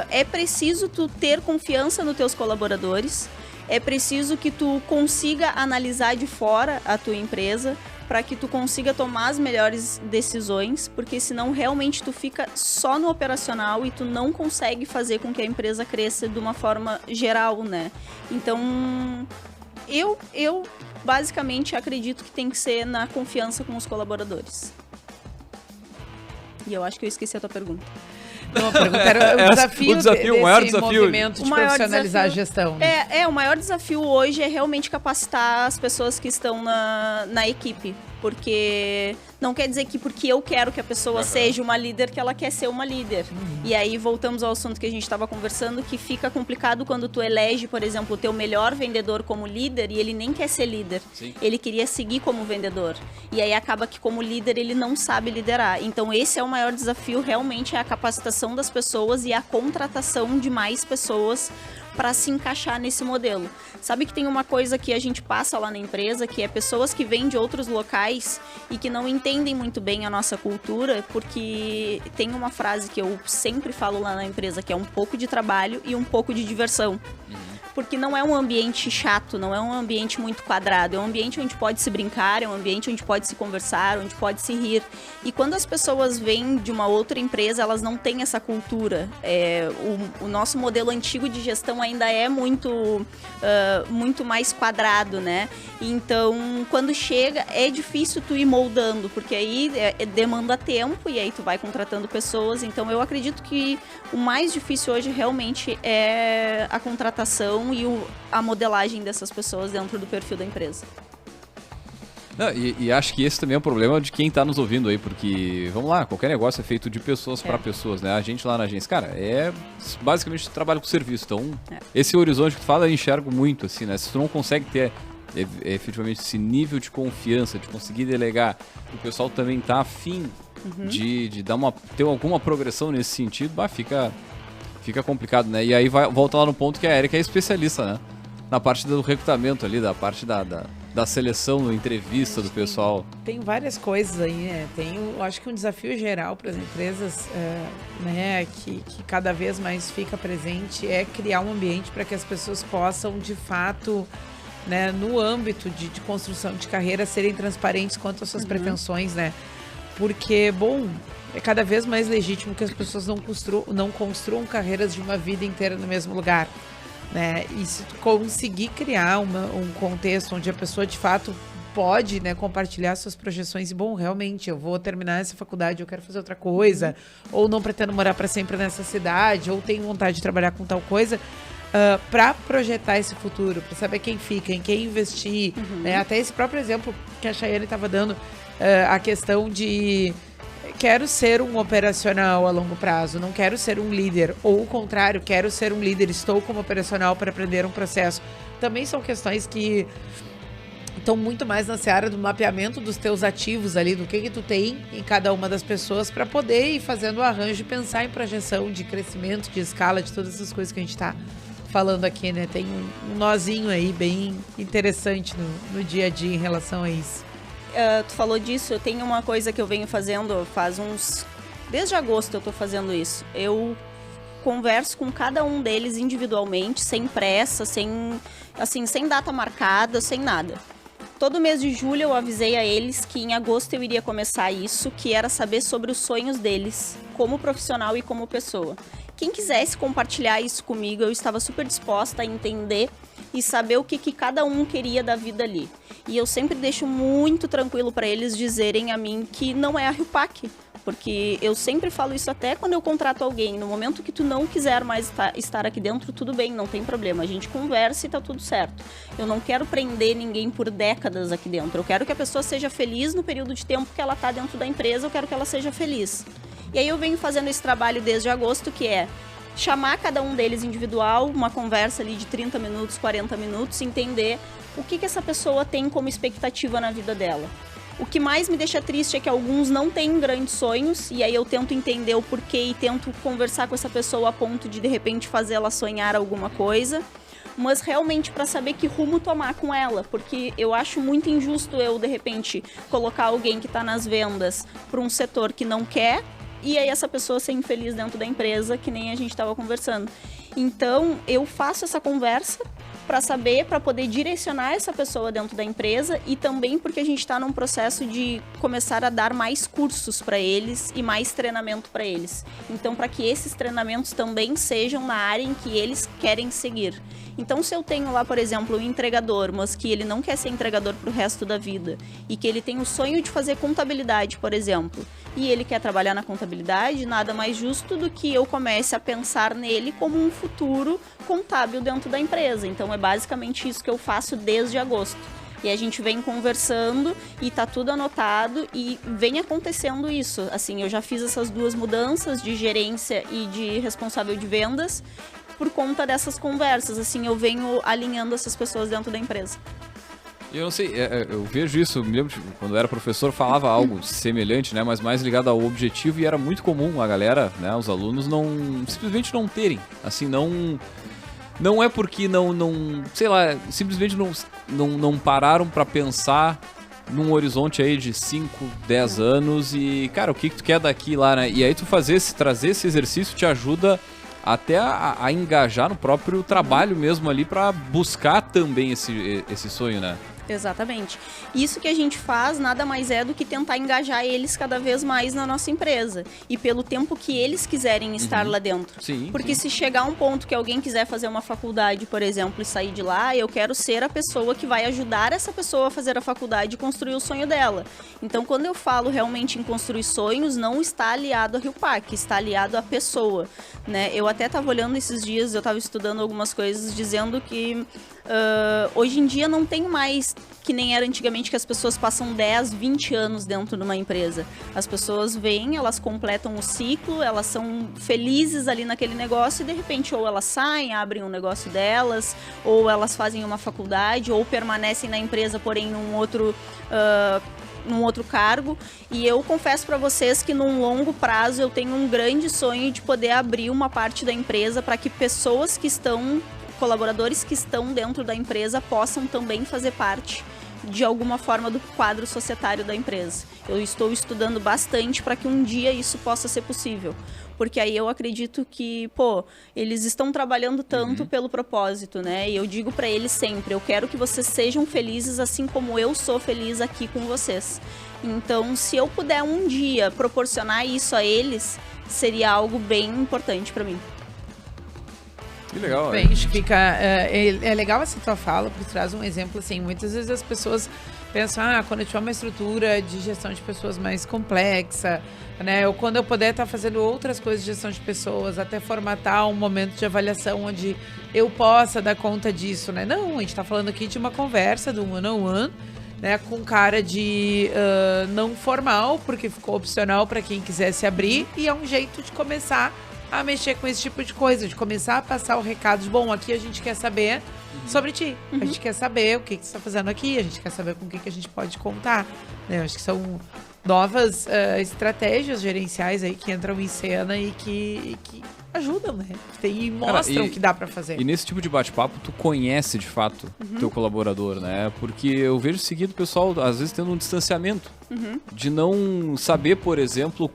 é preciso tu ter confiança nos teus colaboradores, é preciso que tu consiga analisar de fora a tua empresa para que tu consiga tomar as melhores decisões, porque senão realmente tu fica só no operacional e tu não consegue fazer com que a empresa cresça de uma forma geral, né? Então, eu basicamente acredito que tem que ser na confiança com os colaboradores. E eu acho que eu esqueci a tua pergunta. Não, a pergunta era o maior desafio, movimento de profissionalizar a gestão. Né? O maior desafio hoje é realmente capacitar as pessoas que estão na equipe. Porque não quer dizer que porque eu quero que a pessoa seja uma líder, que ela quer ser uma líder. E aí voltamos ao assunto que a gente estava conversando, que fica complicado quando tu elege, por exemplo, o teu melhor vendedor como líder e ele nem quer ser líder. Sim. Ele queria seguir como vendedor. E aí acaba que como líder ele não sabe liderar. Então esse é o maior desafio, realmente é a capacitação das pessoas e a contratação de mais pessoas para se encaixar nesse modelo. Sabe que tem uma coisa que a gente passa lá na empresa, que é pessoas que vêm de outros locais e que não entendem muito bem a nossa cultura, porque tem uma frase que eu sempre falo lá na empresa, que é um pouco de trabalho e um pouco de diversão. Porque não é um ambiente chato, não é um ambiente muito quadrado, é um ambiente onde pode se brincar, é um ambiente onde pode se conversar, onde pode se rir. E quando as pessoas vêm de uma outra empresa, elas não têm essa cultura. O nosso modelo antigo de gestão ainda é muito mais quadrado, né? Então, quando chega, é difícil tu ir moldando, porque aí demanda tempo e aí tu vai contratando pessoas. Então, eu acredito que o mais difícil hoje realmente é a contratação e a modelagem dessas pessoas dentro do perfil da empresa. Não, e acho que esse também é um problema de quem está nos ouvindo aí, porque, vamos lá, qualquer negócio é feito de pessoas para pessoas, né? A gente lá na agência, cara, basicamente trabalho com serviço, então esse horizonte que tu fala eu enxergo muito, assim, né? Se tu não consegue ter efetivamente esse nível de confiança, de conseguir delegar, o pessoal também tá afim de ter alguma progressão nesse sentido, fica complicado, né? E aí volta lá no ponto que a Érica é especialista, né? Na parte do recrutamento ali, da parte da da seleção, da entrevista do pessoal? Tem várias coisas aí, né? Eu acho que um desafio geral para as empresas, né, que cada vez mais fica presente é criar um ambiente para que as pessoas possam, de fato, né, no âmbito de construção de carreira, serem transparentes quanto às suas pretensões, né? Porque, bom, é cada vez mais legítimo que as pessoas não construam carreiras de uma vida inteira no mesmo lugar, né? E se tu conseguir criar um contexto onde a pessoa, de fato, pode, né, compartilhar suas projeções e, bom, realmente, eu vou terminar essa faculdade, eu quero fazer outra coisa, ou não pretendo morar para sempre nessa cidade, ou tenho vontade de trabalhar com tal coisa, para projetar esse futuro, para saber quem fica, em quem investir, né? Até esse próprio exemplo que a Chayane estava dando, a questão de quero ser um operacional a longo prazo, não quero ser um líder, ou o contrário, quero ser um líder, estou como operacional para aprender um processo. Também são questões que estão muito mais na seara do mapeamento dos teus ativos ali, do que tu tem em cada uma das pessoas, para poder ir fazendo o arranjo e pensar em projeção de crescimento, de escala, de todas essas coisas que a gente está falando aqui, né? Tem um nozinho aí bem interessante no dia a dia em relação a isso. Tu falou disso, eu tenho uma coisa que eu venho fazendo desde agosto eu tô fazendo isso. Eu converso com cada um deles individualmente, sem pressa, sem data marcada, sem nada. Todo mês de julho eu avisei a eles que em agosto eu iria começar isso, que era saber sobre os sonhos deles, como profissional e como pessoa. Quem quisesse compartilhar isso comigo, eu estava super disposta a entender e saber o que cada um queria da vida ali. E eu sempre deixo muito tranquilo para eles dizerem a mim que não é a RIUPAC, porque eu sempre falo isso até quando eu contrato alguém. No momento que tu não quiser mais estar aqui dentro, tudo bem, não tem problema. A gente conversa e tá tudo certo. Eu não quero prender ninguém por décadas aqui dentro. Eu quero que a pessoa seja feliz no período de tempo que ela tá dentro da empresa, eu quero que ela seja feliz. E aí eu venho fazendo esse trabalho desde agosto, que é chamar cada um deles individual, uma conversa ali de 30 minutos, 40 minutos, entender o que essa pessoa tem como expectativa na vida dela. O que mais me deixa triste é que alguns não têm grandes sonhos, e aí eu tento entender o porquê e tento conversar com essa pessoa a ponto de repente fazer ela sonhar alguma coisa, mas realmente para saber que rumo tomar com ela, porque eu acho muito injusto eu de repente colocar alguém que está nas vendas para um setor que não quer, e aí essa pessoa ser infeliz dentro da empresa, que nem a gente estava conversando. Então, eu faço essa conversa para saber, para poder direcionar essa pessoa dentro da empresa, e também porque a gente está num processo de começar a dar mais cursos para eles e mais treinamento para eles. Então, para que esses treinamentos também sejam na área em que eles querem seguir. Então, se eu tenho lá, por exemplo, um entregador, mas que ele não quer ser entregador para o resto da vida, e que ele tem o sonho de fazer contabilidade, por exemplo, e ele quer trabalhar na contabilidade, nada mais justo do que eu comece a pensar nele como um futuro contábil dentro da empresa. Então, é basicamente isso que eu faço desde agosto. E a gente vem conversando e tá tudo anotado e vem acontecendo isso. Assim, eu já fiz essas 2 mudanças de gerência e de responsável de vendas por conta dessas conversas. Assim, eu venho alinhando essas pessoas dentro da empresa. Eu não sei, eu vejo isso, me lembro, quando eu era professor, falava algo semelhante, né, mas mais ligado ao objetivo, e era muito comum a galera, né, os alunos simplesmente não terem, assim, não é porque sei lá, simplesmente não pararam para pensar num horizonte aí de 5, 10 anos e, cara, o que tu quer daqui lá, né, e aí tu trazer esse exercício te ajuda até a engajar no próprio trabalho mesmo ali para buscar também esse sonho, né? Exatamente. Isso que a gente faz nada mais é do que tentar engajar eles cada vez mais na nossa empresa. E pelo tempo que eles quiserem estar lá dentro. Sim, porque se chegar um ponto que alguém quiser fazer uma faculdade, por exemplo, e sair de lá, eu quero ser a pessoa que vai ajudar essa pessoa a fazer a faculdade e construir o sonho dela. Então, quando eu falo realmente em construir sonhos, não está aliado a RIUPAC, está aliado à pessoa, né? Eu até estava olhando esses dias, eu estava estudando algumas coisas, dizendo que hoje em dia não tem mais que nem era antigamente, que as pessoas passam 10, 20 anos dentro de uma empresa. As pessoas vêm, elas completam o ciclo, elas são felizes ali naquele negócio e de repente ou elas saem, abrem um negócio delas, ou elas fazem uma faculdade, ou permanecem na empresa, porém num outro cargo. E eu confesso para vocês que num longo prazo eu tenho um grande sonho de poder abrir uma parte da empresa para que colaboradores que estão dentro da empresa possam também fazer parte de alguma forma, do quadro societário da empresa. Eu estou estudando bastante para que um dia isso possa ser possível. Porque aí eu acredito que, eles estão trabalhando tanto pelo propósito, né? E eu digo para eles sempre, eu quero que vocês sejam felizes assim como eu sou feliz aqui com vocês. Então, se eu puder um dia proporcionar isso a eles, seria algo bem importante para mim. Que legal. Bem, acho que fica, é legal essa tua fala, porque traz um exemplo assim, muitas vezes as pessoas pensam, quando eu tiver uma estrutura de gestão de pessoas mais complexa, né, ou quando eu puder estar fazendo outras coisas de gestão de pessoas, até formatar um momento de avaliação onde eu possa dar conta disso, né? Não, a gente está falando aqui de uma conversa, de um one-on-one, né, com cara de não formal, porque ficou opcional para quem quisesse abrir, e é um jeito de começar a mexer com esse tipo de coisa, de começar a passar o recado de, bom, aqui a gente quer saber sobre ti, a gente quer saber o que você está fazendo aqui, a gente quer saber com o que a gente pode contar, né? Eu acho que são novas estratégias gerenciais aí que entram em cena e que ajudam, né? E mostram o que dá pra fazer. E nesse tipo de bate-papo, tu conhece de fato teu colaborador, né? Porque eu vejo seguido o pessoal, às vezes, tendo um distanciamento de não saber, por exemplo,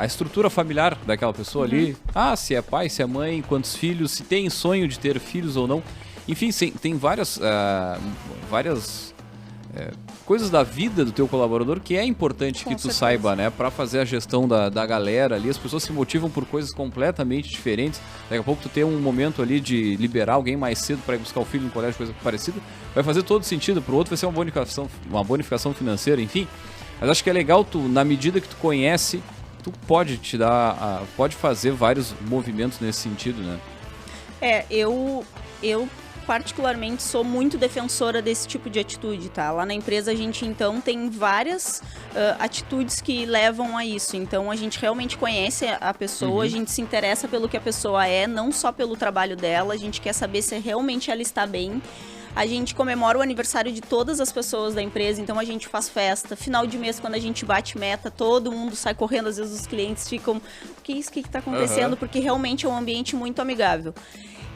a estrutura familiar daquela pessoa ali. Se é pai, se é mãe, quantos filhos, se tem sonho de ter filhos ou não. Enfim, tem várias coisas da vida do teu colaborador que é importante que tu saiba, né? Pra fazer a gestão da galera ali. As pessoas se motivam por coisas completamente diferentes. Daqui a pouco tu tem um momento ali de liberar alguém mais cedo para ir buscar o filho no colégio, coisa parecida. Vai fazer todo sentido. Pro outro vai ser uma bonificação financeira, enfim. Mas acho que é legal tu, na medida que tu conhece, tu pode pode fazer vários movimentos nesse sentido, né? Eu particularmente sou muito defensora desse tipo de atitude, tá? Lá na empresa a gente então tem várias atitudes que levam a isso. Então a gente realmente conhece a pessoa, a gente se interessa pelo que a pessoa é, não só pelo trabalho dela, a gente quer saber se realmente ela está bem. A gente comemora o aniversário de todas as pessoas da empresa, então a gente faz festa. Final de mês, quando a gente bate meta, todo mundo sai correndo, às vezes os clientes ficam, o que é isso? O que está acontecendo? Porque realmente é um ambiente muito amigável.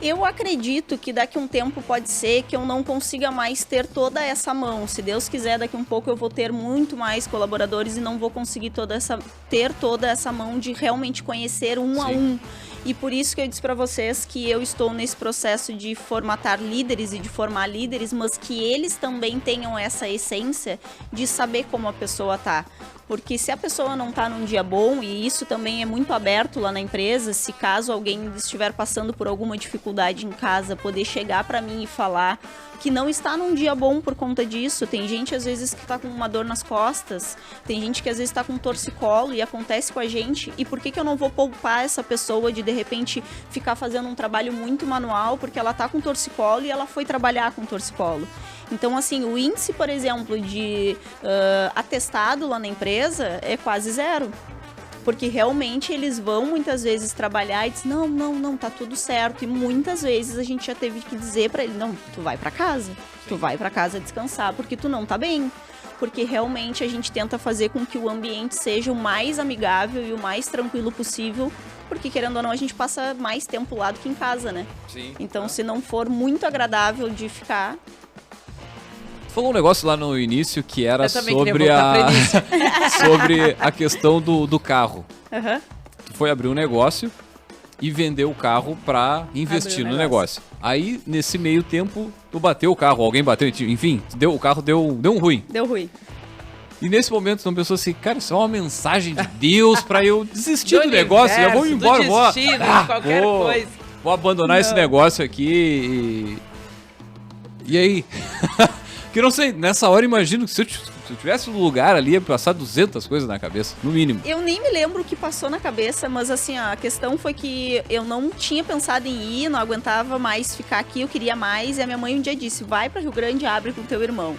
Eu acredito que daqui a um tempo pode ser que eu não consiga mais ter toda essa mão. Se Deus quiser, daqui a um pouco eu vou ter muito mais colaboradores e não vou conseguir ter toda essa mão de realmente conhecer um a um. E por isso que eu disse para vocês que eu estou nesse processo de formatar líderes e de formar líderes, mas que eles também tenham essa essência de saber como a pessoa tá. Porque se a pessoa não está num dia bom, e isso também é muito aberto lá na empresa, se caso alguém estiver passando por alguma dificuldade em casa, poder chegar para mim e falar que não está num dia bom por conta disso. Tem gente às vezes que está com uma dor nas costas, tem gente que às vezes está com um torcicolo e acontece com a gente, e por que eu não vou poupar essa pessoa de repente ficar fazendo um trabalho muito manual porque ela está com torcicolo e ela foi trabalhar com torcicolo. Então, assim, o índice, por exemplo, de atestado lá na empresa é quase zero. Porque realmente eles vão muitas vezes trabalhar e dizem, não, tá tudo certo. E muitas vezes a gente já teve que dizer pra ele, não, tu vai pra casa. Tu vai pra casa descansar porque tu não tá bem. Porque realmente a gente tenta fazer com que o ambiente seja o mais amigável e o mais tranquilo possível. Porque, querendo ou não, a gente passa mais tempo lá do que em casa, né? Sim. Então, se não for muito agradável de ficar... Falou um negócio lá no início que era sobre a questão do carro. Tu foi abrir um negócio e vendeu o carro pra investir no negócio. Aí, nesse meio tempo, tu bateu o carro, alguém bateu, enfim, o carro deu um ruim. Deu ruim. E nesse momento, tu pensou assim, cara, isso é uma mensagem de Deus pra eu desistir do negócio, já vou embora, vou abandonar esse negócio aqui e aí... Que não sei, nessa hora imagino que se eu tivesse no lugar ali, ia passar 200 coisas na cabeça, no mínimo. Eu nem me lembro o que passou na cabeça, mas assim, a questão foi que eu não tinha pensado em ir, não aguentava mais ficar aqui, eu queria mais, e a minha mãe um dia disse, vai pra Rio Grande e abre com teu irmão.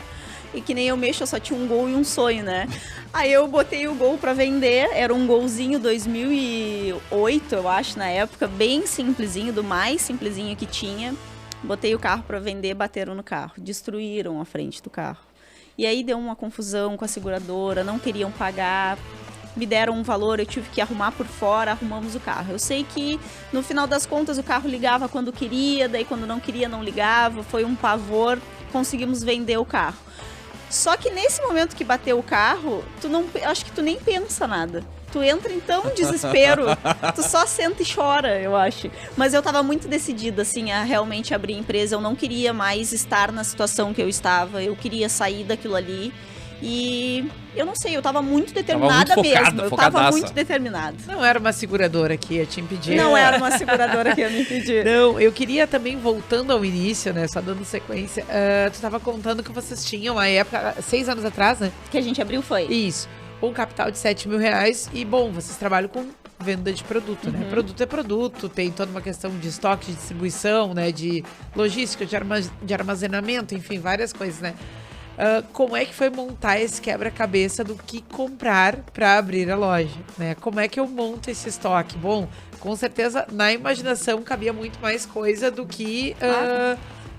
E que nem eu mexo, eu só tinha um Gol e um sonho, né? Aí eu botei o Gol pra vender, era um Golzinho 2008, eu acho, na época, bem simplesinho, do mais simplesinho que tinha. Botei o carro para vender, bateram no carro, destruíram a frente do carro. E aí deu uma confusão com a seguradora, não queriam pagar, me deram um valor, eu tive que arrumar por fora, arrumamos o carro. Eu sei que no final das contas o carro ligava quando queria, daí quando não queria não ligava, foi um pavor, conseguimos vender o carro. Só que nesse momento que bateu o carro, acho que tu nem pensa nada. Tu entra em tão desespero, tu só senta e chora, eu acho. Mas eu tava muito decidida, assim, a realmente abrir empresa. Eu não queria mais estar na situação que eu estava, eu queria sair daquilo ali. E eu não sei, eu tava muito determinada mesmo. Eu tava muito determinada. Não era uma seguradora que ia te impedir. Não era uma seguradora que ia me impedir. Não, eu queria também, voltando ao início, né, só dando sequência, tu tava contando que vocês tinham, a época, 6 anos atrás, né? Que a gente abriu foi. Isso. Um capital de 7 mil reais e, bom, vocês trabalham com venda de produto, né? Produto é produto, tem toda uma questão de estoque, de distribuição, né? De logística, de armazenamento, enfim, várias coisas, né? Como é que foi montar esse quebra-cabeça do que comprar para abrir a loja, né? Como é que eu monto esse estoque? Bom, com certeza, na imaginação cabia muito mais coisa do que...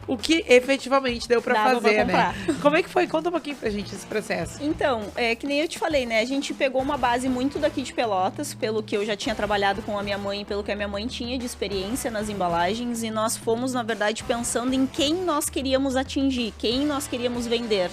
o que efetivamente deu pra fazer, né? Como é que foi? Conta um pouquinho pra gente esse processo. Então, que nem eu te falei, né? A gente pegou uma base muito daqui de Pelotas, pelo que eu já tinha trabalhado com a minha mãe, pelo que a minha mãe tinha de experiência nas embalagens, e nós fomos, na verdade, pensando em quem nós queríamos atingir, quem nós queríamos vender.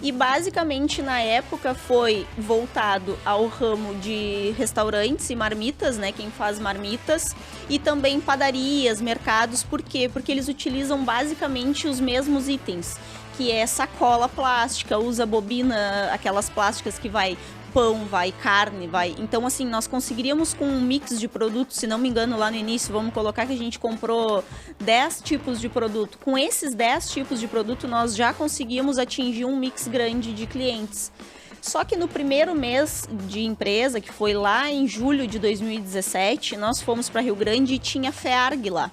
E basicamente na época foi voltado ao ramo de restaurantes e marmitas, né? Quem faz marmitas. E também padarias, mercados. Por quê? Porque eles utilizam basicamente os mesmos itens. Que é sacola plástica, usa bobina, aquelas plásticas que vai pão, vai carne, vai... Então, assim, nós conseguiríamos com um mix de produtos, se não me engano, lá no início, vamos colocar que a gente comprou 10 tipos de produto. Com esses 10 tipos de produto, nós já conseguíamos atingir um mix grande de clientes. Só que no primeiro mês de empresa, que foi lá em julho de 2017, nós fomos para Rio Grande e tinha FEARG lá.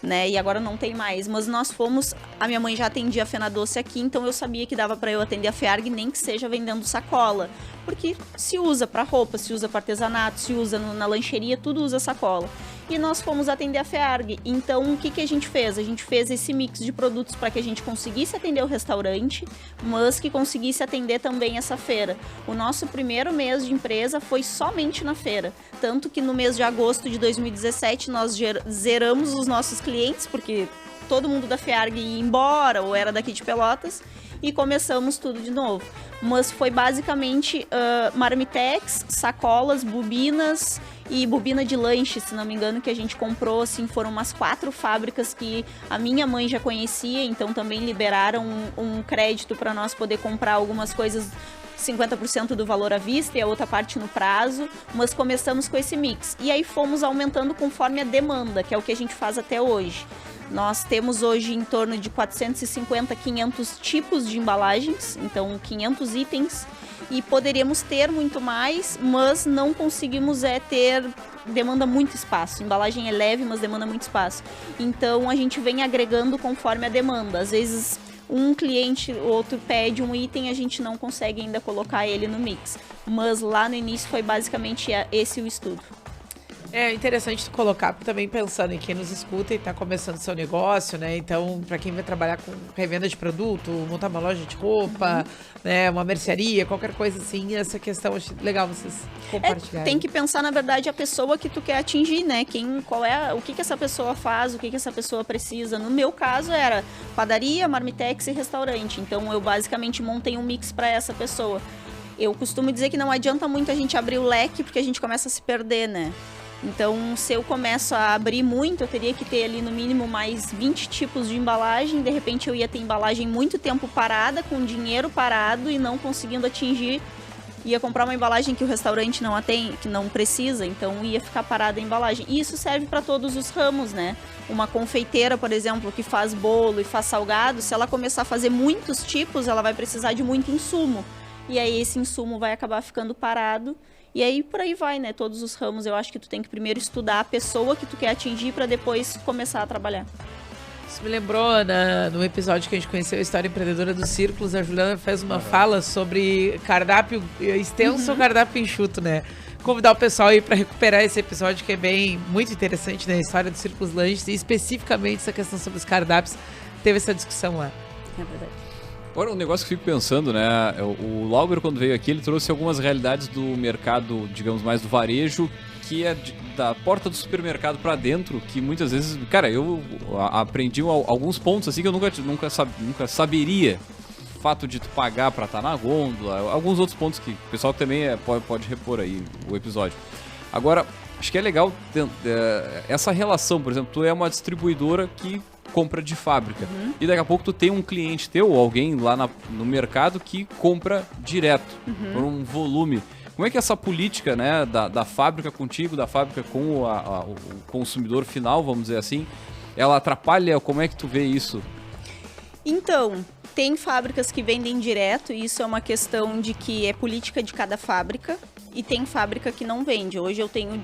Né? E agora não tem mais, mas nós fomos, a minha mãe já atendia a Fena Doce aqui, então eu sabia que dava para eu atender a FEARG, nem que seja vendendo sacola, porque se usa para roupa, se usa para artesanato, se usa na lancheria, tudo usa sacola. E nós fomos atender a FEARG, então o que a gente fez? A gente fez esse mix de produtos para que a gente conseguisse atender o restaurante, mas que conseguisse atender também essa feira. O nosso primeiro mês de empresa foi somente na feira, tanto que no mês de agosto de 2017 nós zeramos os nossos clientes, porque todo mundo da FEARG ia embora ou era daqui de Pelotas, e começamos tudo de novo. Mas foi basicamente marmitex, sacolas, bobinas e bobina de lanche, se não me engano, que a gente comprou, assim, foram umas 4 fábricas que a minha mãe já conhecia, então também liberaram um crédito para nós poder comprar algumas coisas, 50% do valor à vista e a outra parte no prazo, mas começamos com esse mix. E aí fomos aumentando conforme a demanda, que é o que a gente faz até hoje. Nós temos hoje em torno de 450, 500 tipos de embalagens, então 500 itens, e poderíamos ter muito mais, mas não conseguimos ter, demanda muito espaço. A embalagem é leve, mas demanda muito espaço. Então a gente vem agregando conforme a demanda. Às vezes um cliente, outro pede um item, a gente não consegue ainda colocar ele no mix. Mas lá no início foi basicamente esse o estudo. É interessante tu colocar, também pensando em quem nos escuta e tá começando seu negócio, né? Então, para quem vai trabalhar com revenda de produto, montar uma loja de roupa, né? Uma mercearia, qualquer coisa assim, essa questão acho legal vocês compartilharem. Tem que pensar, na verdade, a pessoa que tu quer atingir, né? O que essa pessoa faz, o que essa pessoa precisa. No meu caso era padaria, marmitex e restaurante. Então, eu basicamente montei um mix para essa pessoa. Eu costumo dizer que não adianta muito a gente abrir o leque, porque a gente começa a se perder, né? Então, se eu começo a abrir muito, eu teria que ter ali no mínimo mais 20 tipos de embalagem. De repente, eu ia ter embalagem muito tempo parada, com dinheiro parado e não conseguindo atingir. Ia comprar uma embalagem que o restaurante não tem, que não precisa, então ia ficar parada a embalagem. E isso serve para todos os ramos, né? Uma confeiteira, por exemplo, que faz bolo e faz salgado, se ela começar a fazer muitos tipos, ela vai precisar de muito insumo. E aí esse insumo vai acabar ficando parado. E aí por aí vai, né? Todos os ramos, eu acho que tu tem que primeiro estudar a pessoa que tu quer atingir para depois começar a trabalhar. Isso me lembrou no episódio que a gente conheceu a história empreendedora dos círculos, a Juliana fez uma fala sobre cardápio extenso ou cardápio enxuto, né? Convidar o pessoal aí para recuperar esse episódio que é muito interessante, né? A história dos círculos lanches e especificamente essa questão sobre os cardápios, teve essa discussão lá. É verdade. Agora, um negócio que eu fico pensando, né? O Lauber, quando veio aqui, ele trouxe algumas realidades do mercado, digamos, mais do varejo, que é da porta do supermercado pra dentro, que muitas vezes... Cara, eu aprendi alguns pontos assim que eu nunca saberia fato de tu pagar pra estar na gôndola, alguns outros pontos que o pessoal também pode repor aí o episódio. Agora, acho que é legal essa relação, por exemplo, tu é uma distribuidora que compra de fábrica e daqui a pouco tu tem um cliente teu ou alguém lá no mercado que compra direto, por um volume. Como é que essa política, né, da fábrica contigo, da fábrica com o consumidor final, vamos dizer assim, ela atrapalha? Como é que tu vê isso? Então, tem fábricas que vendem direto, e isso é uma questão de que é política de cada fábrica, e tem fábrica que não vende. Hoje eu tenho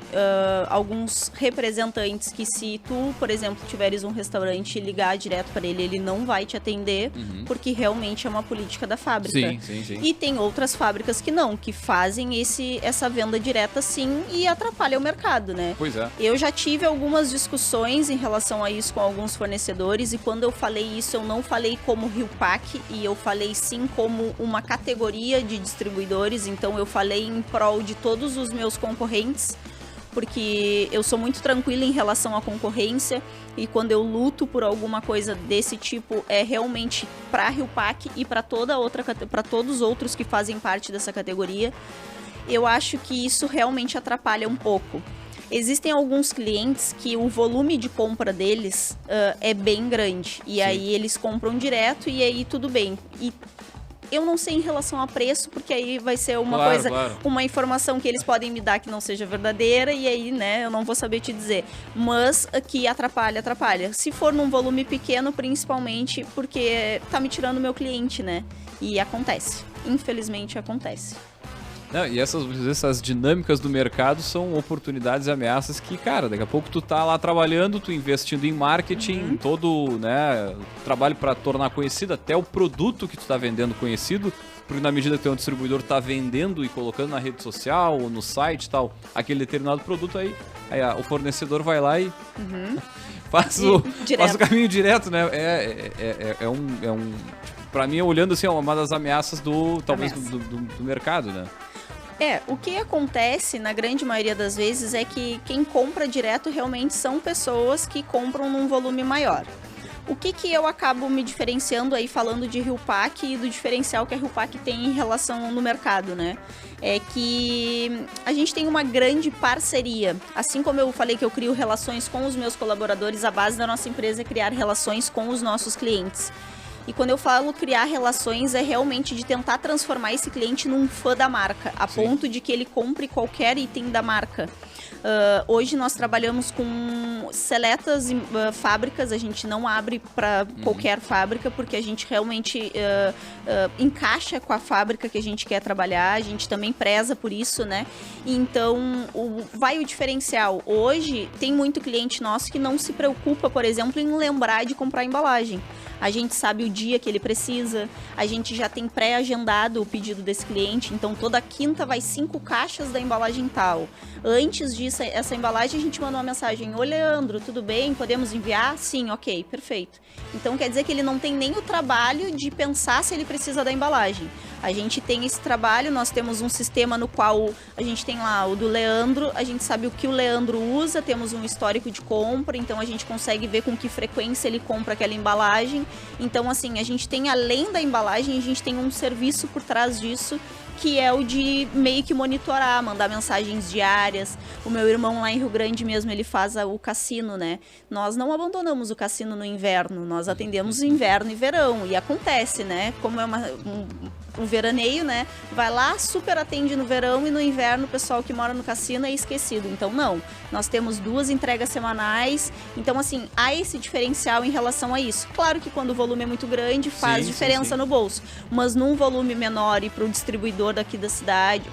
alguns representantes que, se tu, por exemplo, tiveres um restaurante e ligar direto para ele, ele não vai te atender, porque realmente é uma política da fábrica. Sim. E tem outras fábricas que não, que fazem essa venda direta sim e atrapalha o mercado, né? Pois é. Eu já tive algumas discussões em relação a isso com alguns fornecedores, e quando eu falei isso, eu não falei como Rio Pac, e eu falei sim como uma categoria de distribuidores. Então eu falei em prol de todos os meus concorrentes, porque eu sou muito tranquila em relação à concorrência, e quando eu luto por alguma coisa desse tipo, é realmente para Rio Pac e para todos os outros que fazem parte dessa categoria. Eu acho que isso realmente atrapalha um pouco. Existem alguns clientes que o volume de compra deles é bem grande, e aí eles compram direto, e aí tudo bem. E eu não sei em relação a preço, porque aí vai ser uma uma informação que eles podem me dar que não seja verdadeira, e aí, né, eu não vou saber te dizer. Mas que atrapalha. Se for num volume pequeno, principalmente, porque tá me tirando meu cliente, né? E acontece. Infelizmente acontece. Não, e essas dinâmicas do mercado são oportunidades e ameaças que, cara, daqui a pouco tu tá lá trabalhando, tu investindo em marketing, todo, né, trabalho para tornar conhecido até o produto que tu tá vendendo conhecido, porque na medida que tu é um distribuidor, tá vendendo e colocando na rede social ou no site e tal, aquele determinado produto, aí o fornecedor vai lá e faz o caminho direto, né? Pra mim, olhando assim, é uma das ameaças do mercado, né? O que acontece na grande maioria das vezes é que quem compra direto realmente são pessoas que compram num volume maior. O que eu acabo me diferenciando aí, falando de Rio Pac e do diferencial que a Rio Pac tem em relação no mercado, né? É que a gente tem uma grande parceria. Assim como eu falei que eu crio relações com os meus colaboradores, a base da nossa empresa é criar relações com os nossos clientes. E quando eu falo criar relações, é realmente de tentar transformar esse cliente num fã da marca, a ponto de que ele compre qualquer item da marca. Hoje nós trabalhamos com seletas fábricas, a gente não abre para qualquer fábrica, porque a gente realmente encaixa com a fábrica que a gente quer trabalhar, a gente também preza por isso, né? Então, vai o diferencial. Hoje, tem muito cliente nosso que não se preocupa, por exemplo, em lembrar de comprar embalagem. A gente sabe o dia que ele precisa, a gente já tem pré-agendado o pedido desse cliente, então toda quinta vai 5 caixas da embalagem tal. Antes disso, essa embalagem, a gente manda uma mensagem: "Ô Leandro, tudo bem? Podemos enviar?" Sim, ok, perfeito. Então quer dizer que ele não tem nem o trabalho de pensar se ele precisa da embalagem. A gente tem esse trabalho, nós temos um sistema no qual a gente tem lá o do Leandro, a gente sabe o que o Leandro usa, temos um histórico de compra, então a gente consegue ver com que frequência ele compra aquela embalagem. Então, assim, a gente tem, além da embalagem, a gente tem um serviço por trás disso, que é o de meio que monitorar, mandar mensagens diárias. O meu irmão lá em Rio Grande mesmo, ele faz o cassino, né? Nós não abandonamos o cassino no inverno, nós atendemos inverno e verão, e acontece, né? Como é um veraneio, né? Vai lá, super atende no verão, e no inverno o pessoal que mora no cassino é esquecido. Então, não. Nós temos 2 entregas semanais. Então, assim, há esse diferencial em relação a isso. Claro que quando o volume é muito grande, faz diferença no bolso. Mas num volume menor e para o distribuidor daqui da cidade,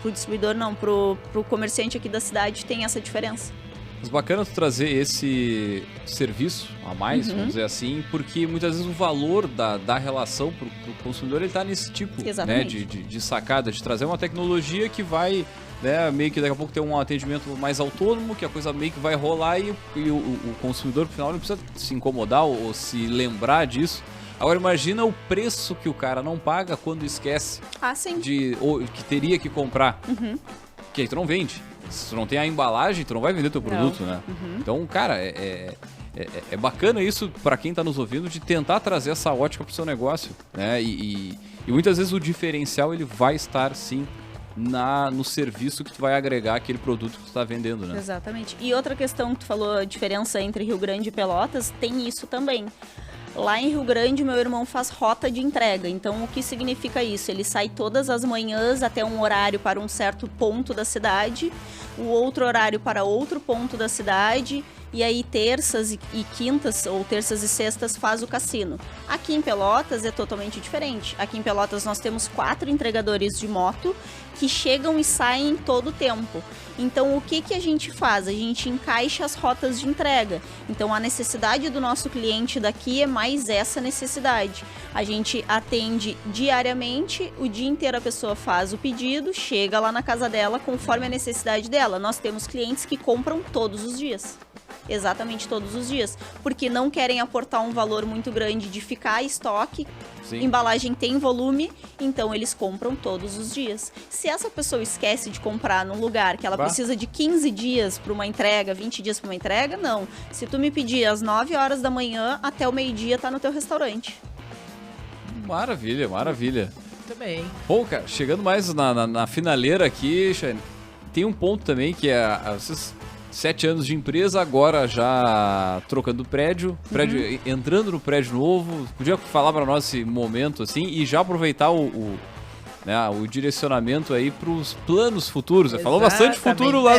pro comerciante aqui da cidade, tem essa diferença. Mas bacana tu trazer esse serviço a mais, vamos dizer assim, porque muitas vezes o valor da relação pro consumidor, ele tá nesse tipo, né, de sacada, de trazer uma tecnologia que vai, né, meio que daqui a pouco ter um atendimento mais autônomo, que a coisa meio que vai rolar, e o consumidor, no final, não precisa se incomodar ou se lembrar disso. Agora imagina o preço que o cara não paga quando esquece ou que teria que comprar. Que aí tu não vende. Se tu não tem a embalagem, tu não vai vender teu produto, né? Então, cara, é é bacana isso para quem está nos ouvindo, de tentar trazer essa ótica para o seu negócio, né? E muitas vezes o diferencial ele vai estar sim no serviço que tu vai agregar aquele produto que tu está vendendo, né? Exatamente. E outra questão que tu falou, a diferença entre Rio Grande e Pelotas, tem isso também. Lá em Rio Grande, meu irmão faz rota de entrega. Então, o que significa isso? Ele sai todas as manhãs até um horário para um certo ponto da cidade, o outro horário para outro ponto da cidade, e aí terças e quintas, ou terças e sextas, faz o cassino. Aqui em Pelotas é totalmente diferente. Aqui em Pelotas nós temos 4 entregadores de moto que chegam e saem todo o tempo. Então, o que a gente faz? A gente encaixa as rotas de entrega. Então, a necessidade do nosso cliente daqui é mais essa necessidade. A gente atende diariamente, o dia inteiro a pessoa faz o pedido, chega lá na casa dela conforme a necessidade dela. Nós temos clientes que compram todos os dias. Exatamente todos os dias, porque não querem aportar um valor muito grande de ficar estoque. Sim. Embalagem tem volume, então eles compram todos os dias. Se essa pessoa esquece de comprar num lugar que ela precisa de 15 dias para uma entrega, 20 dias para uma entrega, não. Se tu me pedir às 9 horas da manhã, até o meio-dia tá no teu restaurante. Maravilha, maravilha. Muito bem. Bom, cara, chegando mais na finaleira aqui, Shane, tem um ponto também que é... Vocês 7 anos de empresa, agora já trocando prédio, entrando no prédio novo. Podia falar para nós esse momento assim e já aproveitar o direcionamento aí para os planos futuros. Você falou bastante futuro lá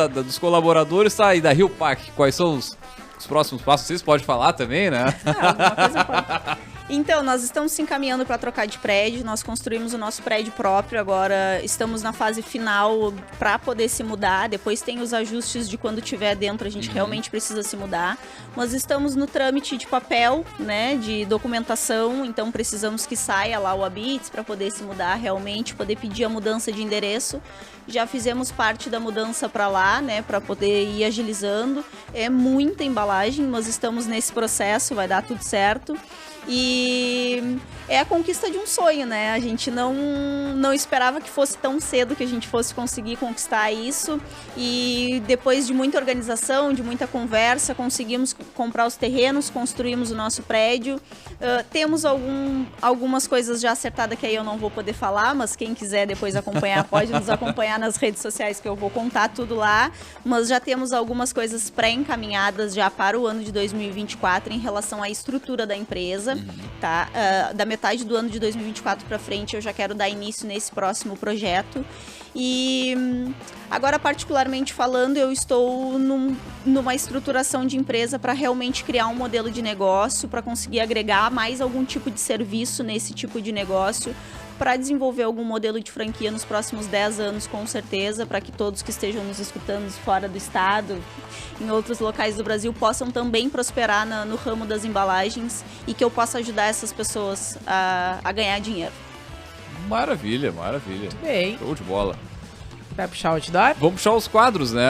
dos colaboradores, tá? E da Rio Pac, quais são os próximos passos? Vocês podem falar também, né? Alguma coisa pode. Então, nós estamos se encaminhando para trocar de prédio, nós construímos o nosso prédio próprio, agora estamos na fase final para poder se mudar, depois tem os ajustes de quando estiver dentro, a gente realmente precisa se mudar. Nós estamos no trâmite de papel, né, de documentação, então precisamos que saia lá o Habits para poder se mudar realmente, poder pedir a mudança de endereço. Já fizemos parte da mudança para lá, né, para poder ir agilizando. É muita embalagem, mas estamos nesse processo, vai dar tudo certo. E é a conquista de um sonho, né? A gente não esperava que fosse tão cedo que a gente fosse conseguir conquistar isso. E depois de muita organização, de muita conversa, conseguimos comprar os terrenos, construímos o nosso prédio. Temos algumas coisas já acertadas que aí eu não vou poder falar, mas quem quiser depois acompanhar pode nos acompanhar nas redes sociais que eu vou contar tudo lá. Mas já temos algumas coisas pré-encaminhadas já para o ano de 2024 em relação à estrutura da empresa. Tá? Da metade do ano de 2024 para frente eu já quero dar início nesse próximo projeto. E agora, particularmente falando, eu estou numa estruturação de empresa para realmente criar um modelo de negócio, para conseguir agregar mais algum tipo de serviço nesse tipo de negócio, para desenvolver algum modelo de franquia nos próximos 10 anos, com certeza, para que todos que estejam nos escutando fora do estado, em outros locais do Brasil, possam também prosperar no ramo das embalagens e que eu possa ajudar essas pessoas a ganhar dinheiro. Maravilha, maravilha. Muito bem. Show de bola. Vai puxar o outdoor? Vamos puxar os quadros, né?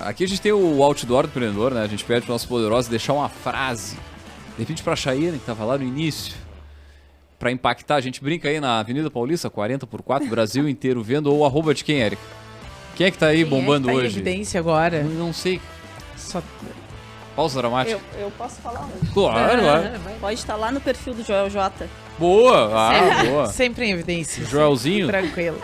Aqui a gente tem o outdoor do empreendedor, né? A gente pede para o nosso poderoso deixar uma frase. De repente para a Chayane, que estava lá no início, para impactar. A gente brinca aí na Avenida Paulista, 40x4, Brasil inteiro vendo, ou arroba de quem, Érica? Quem é que tá aí bombando tá hoje? Em evidência agora. Não sei. Só... Pausa dramática. Eu posso falar hoje. Claro, claro. Pode estar lá no perfil do Joel J. Boa! sempre, Boa. Sempre em evidência. Joelzinho. Tranquilo.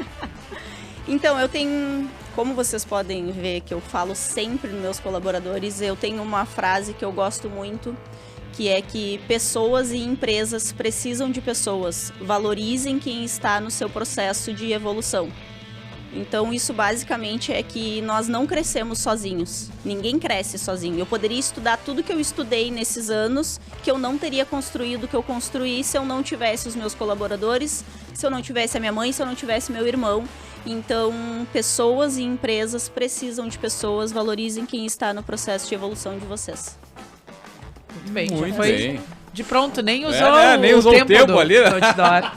Então, eu tenho, como vocês podem ver que eu falo sempre nos meus colaboradores, eu tenho uma frase que eu gosto muito, que é que pessoas e empresas precisam de pessoas. Valorizem quem está no seu processo de evolução. Então, isso basicamente é que nós não crescemos sozinhos. Ninguém cresce sozinho. Eu poderia estudar tudo que eu estudei nesses anos, que eu não teria construído o que eu construí se eu não tivesse os meus colaboradores, se eu não tivesse a minha mãe, se eu não tivesse meu irmão. Então, pessoas e empresas precisam de pessoas. Valorizem quem está no processo de evolução de vocês. Muito bem. Muito já foi bem. De pronto, nem usou o tempo ali, né? do outdoor.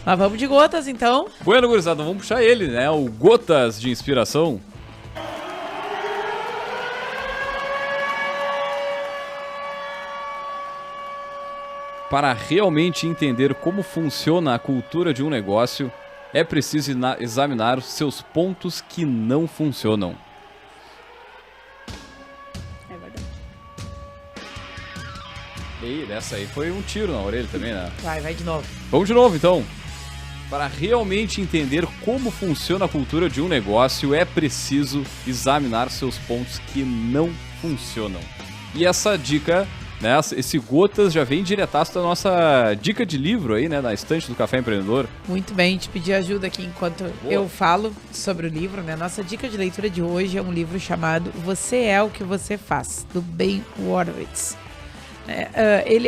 Mas vamos de gotas, então. Bueno, gurizada, vamos puxar ele, né? O Gotas de Inspiração. Para realmente entender como funciona a cultura de um negócio, é preciso examinar os seus pontos que não funcionam. É verdade. E dessa aí foi um tiro na orelha também, né? Vai de novo. Vamos de novo, então. Para realmente entender como funciona a cultura de um negócio, é preciso examinar seus pontos que não funcionam. E essa dica, né, esse Gotas já vem diretaço da nossa dica de livro aí, né, na estante do Café Empreendedor. Muito bem, te pedi ajuda aqui enquanto eu falo sobre o livro, né? Nossa dica de leitura de hoje é um livro chamado Você é o que você faz, do Ben Horowitz.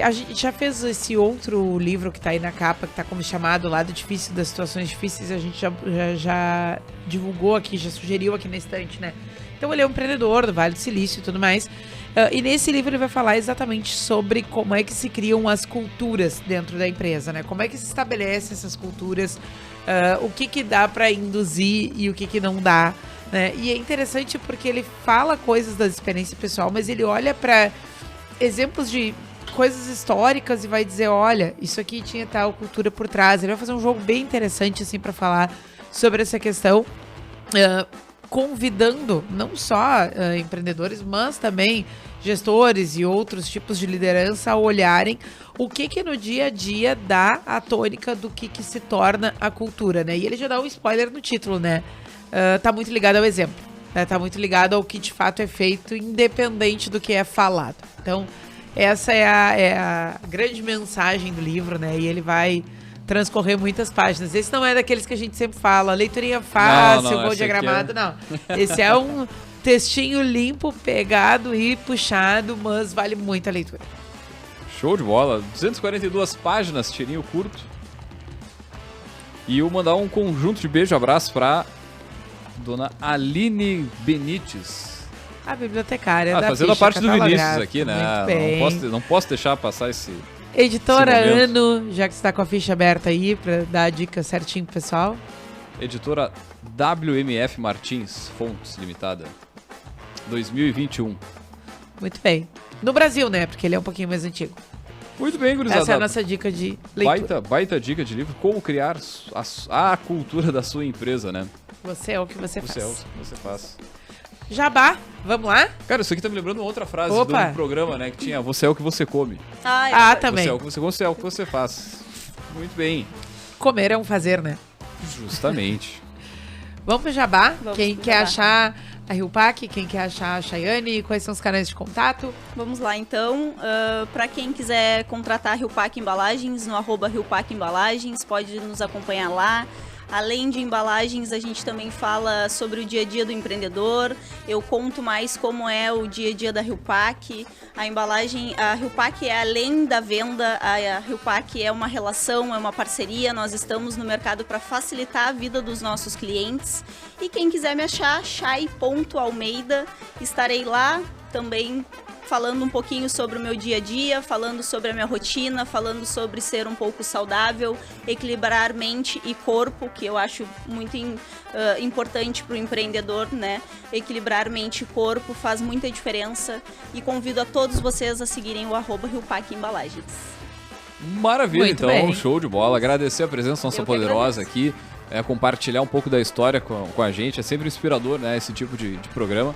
A gente já fez esse outro livro que tá aí na capa, que tá como chamado Lado Difícil das Situações Difíceis, a gente já divulgou aqui, já sugeriu aqui na estante, né? Então ele é um empreendedor do Vale do Silício e tudo mais. E nesse livro ele vai falar exatamente sobre como é que se criam as culturas dentro da empresa, né? Como é que se estabelece essas culturas, o que dá para induzir e o que não dá, né? E é interessante porque ele fala coisas da experiência pessoal, mas ele olha para exemplos de coisas históricas e vai dizer, olha, isso aqui tinha tal cultura por trás. Ele vai fazer um jogo bem interessante assim para falar sobre essa questão, convidando não só empreendedores, mas também gestores e outros tipos de liderança a olharem o que no dia a dia dá a tônica do que se torna a cultura, né? E ele já dá um spoiler no título, né? Tá muito ligado ao exemplo. Tá muito ligado ao que de fato é feito, independente do que é falado. Então, essa é a grande mensagem do livro, né? E ele vai transcorrer muitas páginas. Esse não é daqueles que a gente sempre fala, leiturinha fácil, bom diagramado, não. Esse é um textinho limpo, pegado e puxado, mas vale muito a leitura. Show de bola. 242 páginas, tirinho curto. E eu mandar um conjunto de beijo e abraço pra Dona Aline Benites. A bibliotecária da fazendo ficha a parte do Vinícius catalográfica. aqui, né? Muito bem. Não posso deixar passar esse Editora esse momento. Ano, já que você está com a ficha aberta aí, para dar a dica certinho pro pessoal. Editora WMF Martins, Fontes Limitada, 2021. Muito bem. No Brasil, né? Porque ele é um pouquinho mais antigo. Muito bem, gurizada. Essa é a nossa dica de leitura. Baita dica de livro, como criar a cultura da sua empresa, né? Você é o que você faz. Você é o que você faz. Jabá, vamos lá? Cara, isso aqui tá me lembrando uma outra frase Opa. do programa, né? Que tinha, você é o que você come. Também. Você é o que você é o que você faz. Muito bem. Comer é um fazer, né? Justamente. Vamos pro Jabá? Vamos Quem pro quer Jabá. achar a Rio Pac, quem quer achar a Chayane, quais são os canais de contato? Vamos lá, então. Para quem quiser contratar a Rio Pac Embalagens, no @Rio Pac Embalagens, pode nos acompanhar lá. Além de embalagens, a gente também fala sobre o dia a dia do empreendedor. Eu conto mais como é o dia a dia da Rio Pac. A Rio Pac é além da venda, a Rio Pac é uma relação, é uma parceria. Nós estamos no mercado para facilitar a vida dos nossos clientes. E quem quiser me achar, chay.almeida, estarei lá também falando um pouquinho sobre o meu dia a dia, falando sobre a minha rotina, falando sobre ser um pouco saudável, equilibrar mente e corpo, que eu acho muito importante para o empreendedor, né? Equilibrar mente e corpo faz muita diferença e convido a todos vocês a seguirem o @Rio Pac Embalagens. Maravilha, Muito então, bem. show de bola. Agradecer a presença nossa Eu que poderosa aqui, compartilhar um pouco da história com a gente. É sempre inspirador, né, esse tipo de programa.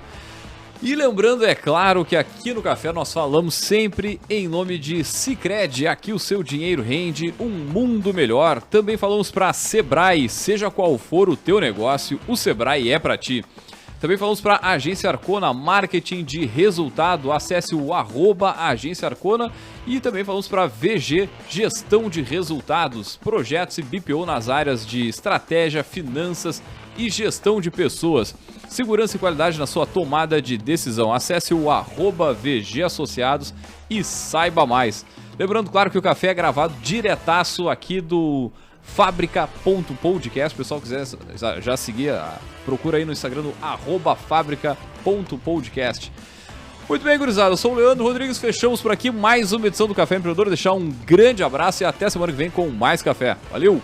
E lembrando, é claro, que aqui no Café nós falamos sempre em nome de Sicredi. Aqui o seu dinheiro rende um mundo melhor. Também falamos para Sebrae, seja qual for o teu negócio, o Sebrae é para ti. Também falamos para Agência Arcona, marketing de resultado. Acesse o @Agência Arcona. E também falamos para VG, gestão de resultados, projetos e BPO nas áreas de estratégia, finanças e gestão de pessoas. Segurança e qualidade na sua tomada de decisão. Acesse o @VG Associados e saiba mais. Lembrando, claro, que o café é gravado diretaço aqui do Fábrica.podcast. Se o pessoal quiser já seguir, procura aí no Instagram no @Fábrica.podcast. Muito bem, gurizada. Eu sou o Leandro Rodrigues. Fechamos por aqui mais uma edição do Café Empreendedor. Deixar um grande abraço e até semana que vem com mais café. Valeu!